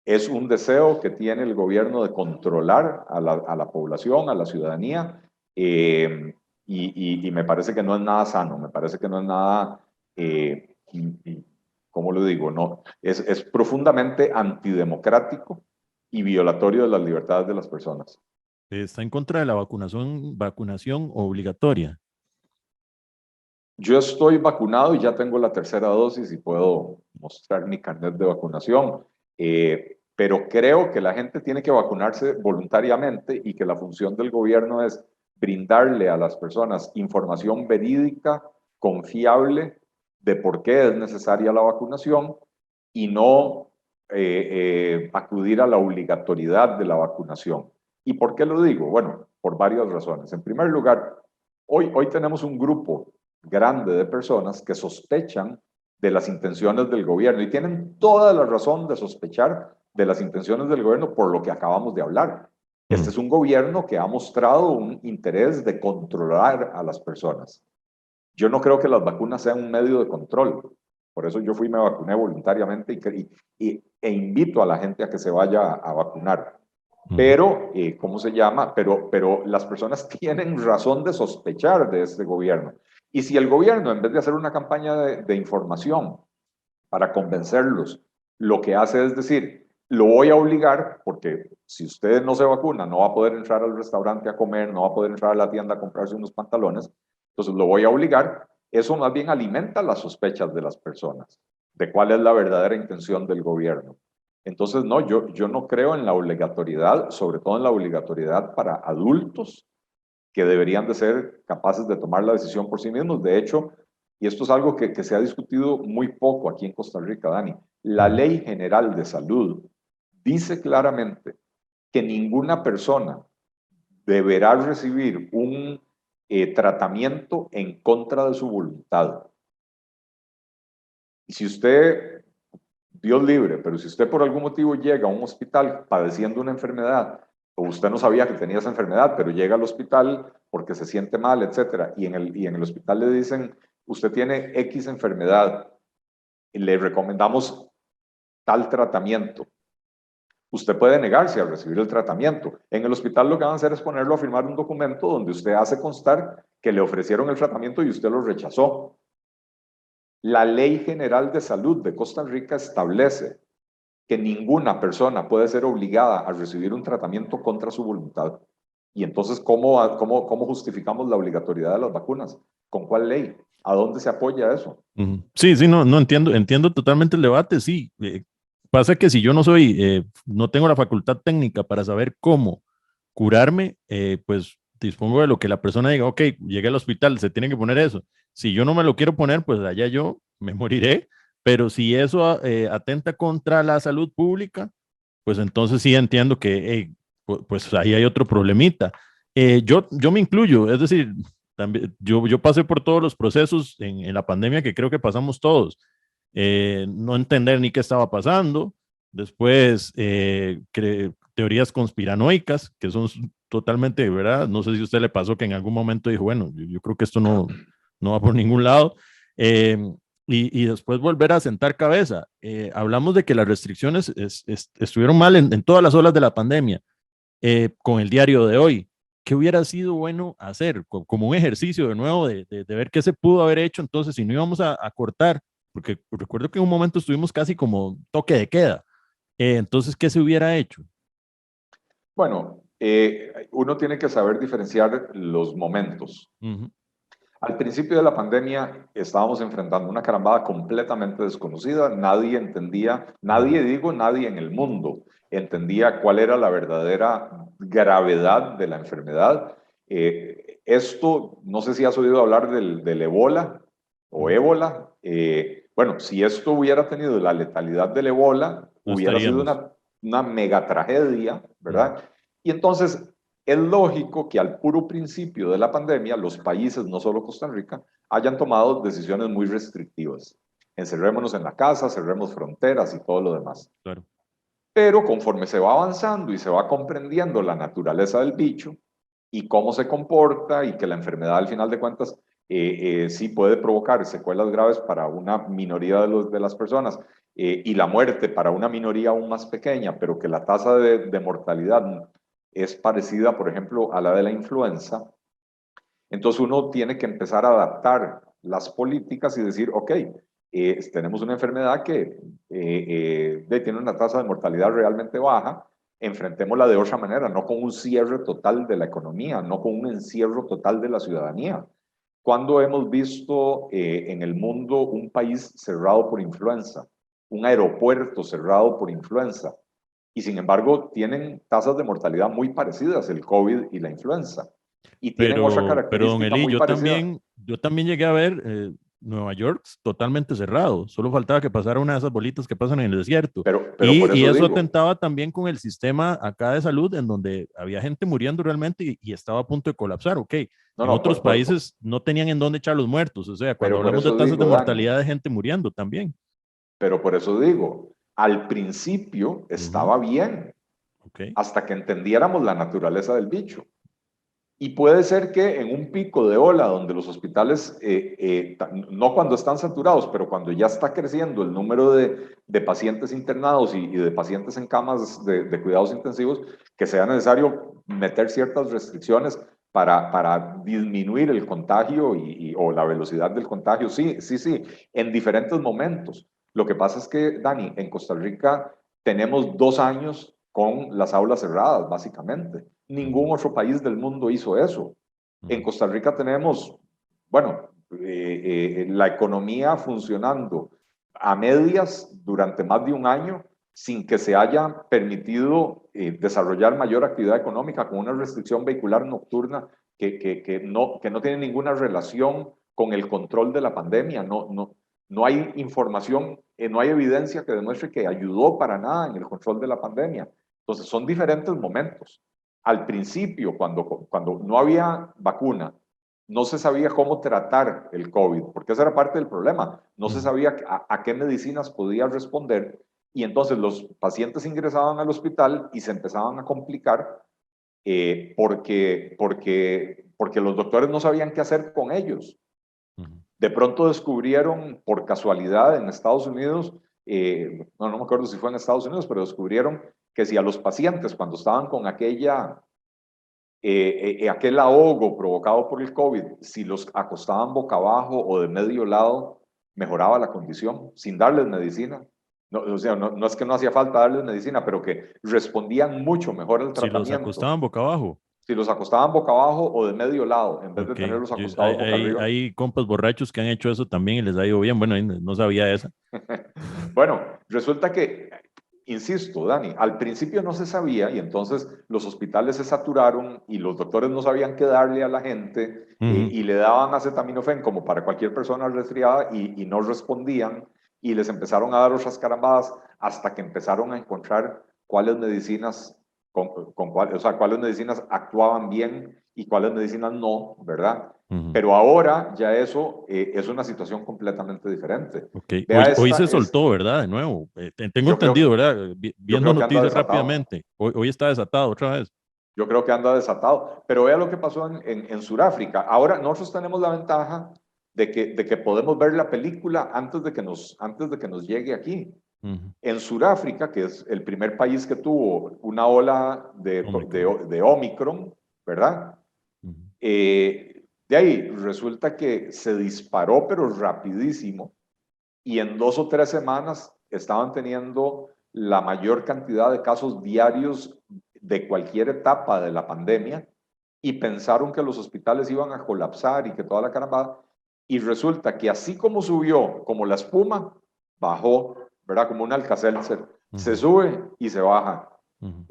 Es un deseo que tiene el gobierno de controlar a la población, a la ciudadanía, y me parece que no es nada sano, me parece que no es nada, ¿cómo lo digo? No, es profundamente antidemocrático y violatorio de las libertades de las personas. Está en contra de la vacunación obligatoria. Yo estoy vacunado y ya tengo la tercera dosis y puedo mostrar mi carnet de vacunación, pero creo que la gente tiene que vacunarse voluntariamente y que la función del gobierno es brindarle a las personas información verídica, confiable, de por qué es necesaria la vacunación y no acudir a la obligatoriedad de la vacunación. ¿Y por qué lo digo? Bueno, por varias razones. En primer lugar, hoy tenemos un grupo grande de personas que sospechan de las intenciones del gobierno y tienen toda la razón de sospechar de las intenciones del gobierno por lo que acabamos de hablar. Este es un gobierno que ha mostrado un interés de controlar a las personas. Yo no creo que las vacunas sean un medio de control. Por eso yo fui y me vacuné voluntariamente e invito a la gente a que se vaya a vacunar. Pero, ¿cómo se llama? Pero las personas tienen razón de sospechar de este gobierno. Y si el gobierno, en vez de hacer una campaña de información para convencerlos, lo que hace es decir, lo voy a obligar, porque si usted no se vacuna, no va a poder entrar al restaurante a comer, no va a poder entrar a la tienda a comprarse unos pantalones, entonces lo voy a obligar, eso más bien alimenta las sospechas de las personas, de cuál es la verdadera intención del gobierno. Entonces, no, yo no creo en la obligatoriedad, sobre todo en la obligatoriedad para adultos que deberían de ser capaces de tomar la decisión por sí mismos. De hecho, y esto es algo que se ha discutido muy poco aquí en Costa Rica, Dani, la Ley General de Salud dice claramente que ninguna persona deberá recibir un tratamiento en contra de su voluntad. Y si usted, Dios libre, pero si usted por algún motivo llega a un hospital padeciendo una enfermedad, o usted no sabía que tenía esa enfermedad, pero llega al hospital porque se siente mal, etcétera, y en el hospital le dicen, usted tiene X enfermedad, y le recomendamos tal tratamiento. Usted puede negarse a recibir el tratamiento. En el hospital lo que van a hacer es ponerlo a firmar un documento donde usted hace constar que le ofrecieron el tratamiento y usted lo rechazó. La Ley General de Salud de Costa Rica establece que ninguna persona puede ser obligada a recibir un tratamiento contra su voluntad. Y entonces, ¿cómo justificamos la obligatoriedad de las vacunas? ¿Con cuál ley? ¿A dónde se apoya eso? Sí, sí, no entiendo totalmente el debate, sí. Pasa que si yo no tengo la facultad técnica para saber cómo curarme, pues dispongo de lo que la persona diga, ok, llegué al hospital, se tiene que poner eso. Si yo no me lo quiero poner, pues allá yo me moriré, pero si eso atenta contra la salud pública, pues entonces sí entiendo que pues ahí hay otro problemita. Yo me incluyo, es decir, también, yo pasé por todos los procesos en la pandemia que creo que pasamos todos. No entender ni qué estaba pasando, después teorías conspiranoicas, que son totalmente, ¿verdad? No sé si a usted le pasó que en algún momento dijo, bueno, yo creo que esto no va por ningún lado. Eh, y después volver a sentar cabeza. Hablamos de que las restricciones estuvieron mal en todas las olas de la pandemia, con el diario de hoy. ¿Qué hubiera sido bueno hacer? Como un ejercicio de nuevo de ver qué se pudo haber hecho entonces si no íbamos a cortar, porque recuerdo que en un momento estuvimos casi como toque de queda. Entonces, ¿qué se hubiera hecho? Bueno, uno tiene que saber diferenciar los momentos. Al principio de la pandemia estábamos enfrentando una carambada completamente desconocida. Nadie entendía, nadie en el mundo entendía cuál era la verdadera gravedad de la enfermedad. Esto, no sé si has oído hablar del ébola o ébola. Bueno, si esto hubiera tenido la letalidad del ébola, No hubiera sido estaríamos. una mega tragedia, ¿verdad? Y entonces es lógico que al puro principio de la pandemia los países, no solo Costa Rica, hayan tomado decisiones muy restrictivas. Encerrémonos en la casa, cerremos fronteras y todo lo demás. Claro. Pero conforme se va avanzando y se va comprendiendo la naturaleza del bicho y cómo se comporta y que la enfermedad al final de cuentas sí puede provocar secuelas graves para una minoría de las personas y la muerte para una minoría aún más pequeña, pero que la tasa de mortalidad es parecida, por ejemplo, a la de la influenza, entonces uno tiene que empezar a adaptar las políticas y decir, ok, tenemos una enfermedad que tiene una tasa de mortalidad realmente baja, enfrentémosla de otra manera, no con un cierre total de la economía, no con un encierro total de la ciudadanía. ¿Cuándo hemos visto en el mundo un país cerrado por influenza? Un aeropuerto cerrado por influenza. Y sin embargo, tienen tasas de mortalidad muy parecidas, el COVID y la influenza. Y tienen otra Pero don característica Eli, muy parecida. yo también llegué a ver Nueva York totalmente cerrado, solo faltaba que pasara una de esas bolitas que pasan en el desierto. Pero por Y eso eso digo, atentaba también con el sistema acá de salud, en donde había gente muriendo realmente y estaba a punto de colapsar. Ok, no, en no, otros países no tenían en dónde echar los muertos, o sea, cuando pero por hablamos de eso tasas de digo, Dani, mortalidad de gente muriendo también. pero por eso digo, al principio Ujú. estaba bien, Ok. hasta que entendiéramos la naturaleza del bicho. Y puede ser que en un pico de ola donde los hospitales, no cuando están saturados, pero cuando ya está creciendo el número de pacientes internados y de pacientes en camas de cuidados intensivos, que sea necesario meter ciertas restricciones para disminuir el contagio o la velocidad del contagio. Sí, sí, sí, en diferentes momentos. Lo que pasa es que, Dani, en Costa Rica tenemos 2 años con las aulas cerradas, básicamente. Ujú. Ningún otro país del mundo hizo eso. En Ujú. Costa Rica tenemos, bueno, la economía funcionando a medias durante más de un año sin que se haya permitido desarrollar mayor actividad económica con una restricción vehicular nocturna que no tiene ninguna relación con el control de la pandemia. No hay información, no hay evidencia que demuestre que ayudó para nada en el control de la pandemia. Entonces, son diferentes momentos. Al principio, cuando no había vacuna, no se sabía cómo tratar el COVID, porque esa era parte del problema. No se Ujú. sabía a qué medicinas podía responder y entonces los pacientes ingresaban al hospital y se empezaban a complicar porque los doctores no sabían qué hacer con ellos. Ujú. De pronto descubrieron por casualidad en Estados Unidos, no me acuerdo si fue en Estados Unidos, pero descubrieron que si a los pacientes cuando estaban con aquel ahogo provocado por el COVID, si los acostaban boca abajo o de medio lado, mejoraba la condición sin darles medicina. No, o sea, no es que no hacía falta darles medicina, pero que respondían mucho mejor al Si los tratamiento acostaban boca abajo. si los acostaban boca abajo o de medio lado, en vez de Ok, tenerlos acostados boca arriba. hay compas borrachos que han hecho eso también y les ha ido bien. Bueno, ahí no sabía esa. Bueno, resulta que, insisto, Dani, al principio no se sabía y entonces los hospitales se saturaron y los doctores no sabían qué darle a la gente Ujú. y le daban acetaminofén como para cualquier persona resfriada y no respondían y les empezaron a dar otras carambadas hasta que empezaron a encontrar cuáles medicinas, o sea, cuáles medicinas actuaban bien y cuáles medicinas no, ¿verdad? Ujú. Pero ahora ya eso es una situación completamente diferente. Ok, Vea hoy se es, soltó, ¿verdad? De nuevo. Tengo yo entendido, creo, ¿verdad? yo Viendo creo que anda noticias desatado. rápidamente. Hoy está desatado otra vez. Yo creo que anda desatado. Pero vea lo que pasó en Sudáfrica. Ahora nosotros tenemos la ventaja de que podemos ver la película antes de que nos llegue aquí. Ujú. En Sudáfrica, que es el primer país que tuvo una ola Omicron. de Omicron, ¿verdad? Ujú. De ahí resulta que se disparó, pero rapidísimo, y en 2 o 3 semanas estaban teniendo la mayor cantidad de casos diarios de cualquier etapa de la pandemia y pensaron que los hospitales iban a colapsar y que toda la caramba. Y resulta que así como subió, como la espuma, bajó, ¿verdad? Como un Alka-Seltzer. Se Ujú. sube y se baja. Ujú.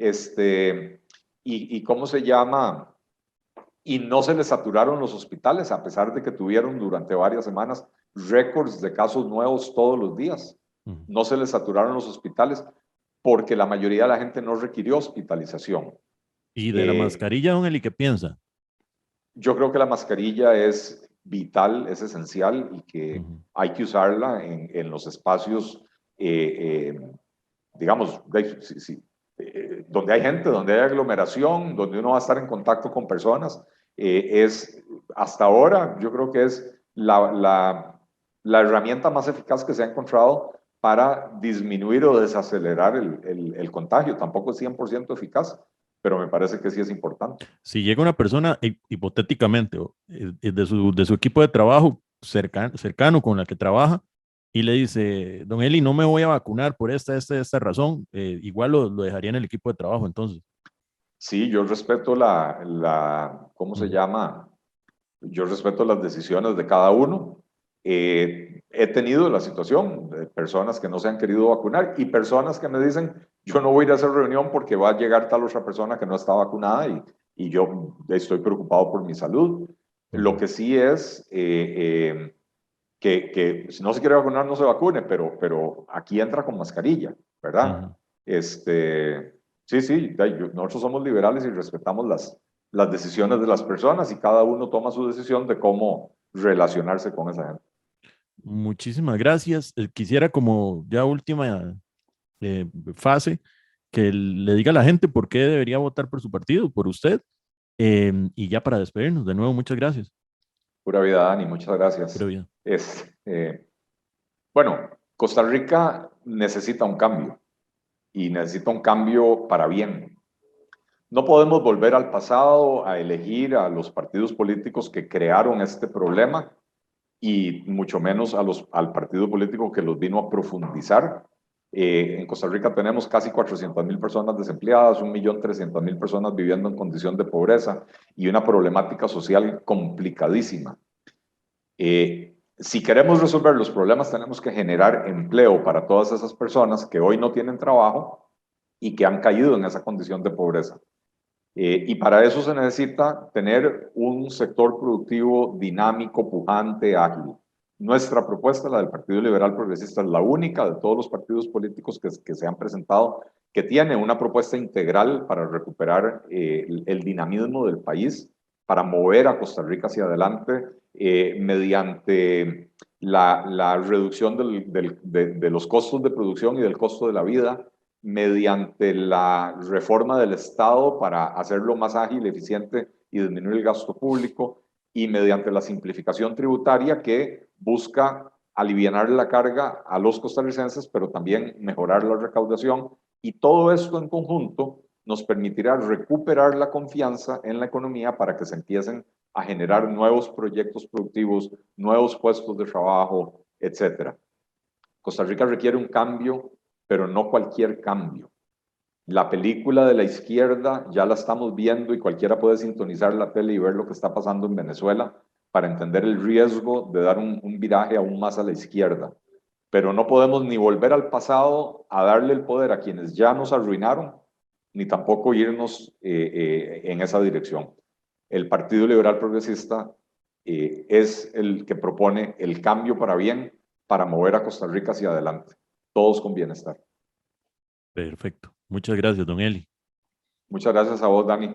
¿Y cómo se llama? Y no se les saturaron los hospitales, a pesar de que tuvieron durante varias semanas récords de casos nuevos todos los días. Ujú. No se les saturaron los hospitales porque la mayoría de la gente no requirió hospitalización. Y de la Eh, mascarilla, don Eli, ¿qué piensa? yo creo que la mascarilla es vital, es esencial y que Ujú. hay que usarla en los espacios, digamos, donde hay gente, donde hay aglomeración, donde uno va a estar en contacto con personas. Hasta ahora, yo creo que es la herramienta más eficaz que se ha encontrado para disminuir o desacelerar el contagio. Tampoco es 100% eficaz, pero me parece que sí es importante. Si llega una persona, hipotéticamente, de su equipo de trabajo cercano con la que trabaja, y le dice, don Eli, no me voy a vacunar por esta razón, igual lo dejaría en el equipo de trabajo, entonces. Sí, yo respeto ¿cómo se Ujú. llama? Yo respeto las decisiones de cada uno. He tenido la situación de personas que no se han querido vacunar y personas que me dicen, yo no voy a ir a esa reunión porque va a llegar tal otra persona que no está vacunada y yo estoy preocupado por mi salud. Lo Ujú. que sí es, que si no se quiere vacunar, no se vacune, pero aquí entra con mascarilla, ¿verdad? Sí, sí, nosotros somos liberales y respetamos las decisiones de las personas y cada uno toma su decisión de cómo relacionarse con esa gente. Muchísimas gracias. Quisiera como ya última eh, fase que le diga a la gente por qué debería votar por su partido, por usted. Y ya para despedirnos, de nuevo, muchas gracias. Pura vida, Dani, muchas Pura gracias. vida. Bueno, Costa Rica necesita un cambio y necesita un cambio para bien. No podemos volver al pasado a elegir a los partidos políticos que crearon este problema y mucho menos al partido político que los vino a profundizar. En Costa Rica tenemos casi 400.000 personas desempleadas, 1.300.000 personas viviendo en condición de pobreza y una problemática social complicadísima. Si queremos resolver los problemas, tenemos que generar empleo para todas esas personas que hoy no tienen trabajo y que han caído en esa condición de pobreza. Y para eso se necesita tener un sector productivo dinámico, pujante, ágil. Nuestra propuesta, la del Partido Liberal Progresista, es la única de todos los partidos políticos que se han presentado que tiene una propuesta integral para recuperar el dinamismo del país, para mover a Costa Rica hacia adelante mediante la reducción de los costos de producción y del costo de la vida, mediante la reforma del Estado para hacerlo más ágil, eficiente y disminuir el gasto público, y mediante la simplificación tributaria que busca aliviar la carga a los costarricenses, pero también mejorar la recaudación. Y todo esto en conjunto nos permitirá recuperar la confianza en la economía para que se empiecen a generar nuevos proyectos productivos, nuevos puestos de trabajo, etc. Costa Rica requiere un cambio, pero no cualquier cambio. La película de la izquierda ya la estamos viendo y cualquiera puede sintonizar la tele y ver lo que está pasando en Venezuela para entender el riesgo de dar un viraje aún más a la izquierda. Pero no podemos ni volver al pasado a darle el poder a quienes ya nos arruinaron, ni tampoco irnos en esa dirección. El Partido Liberal Progresista es el que propone el cambio para bien, para mover a Costa Rica hacia adelante, todos con bienestar. Perfecto. Muchas gracias, don Eli. Muchas gracias a vos, Dani.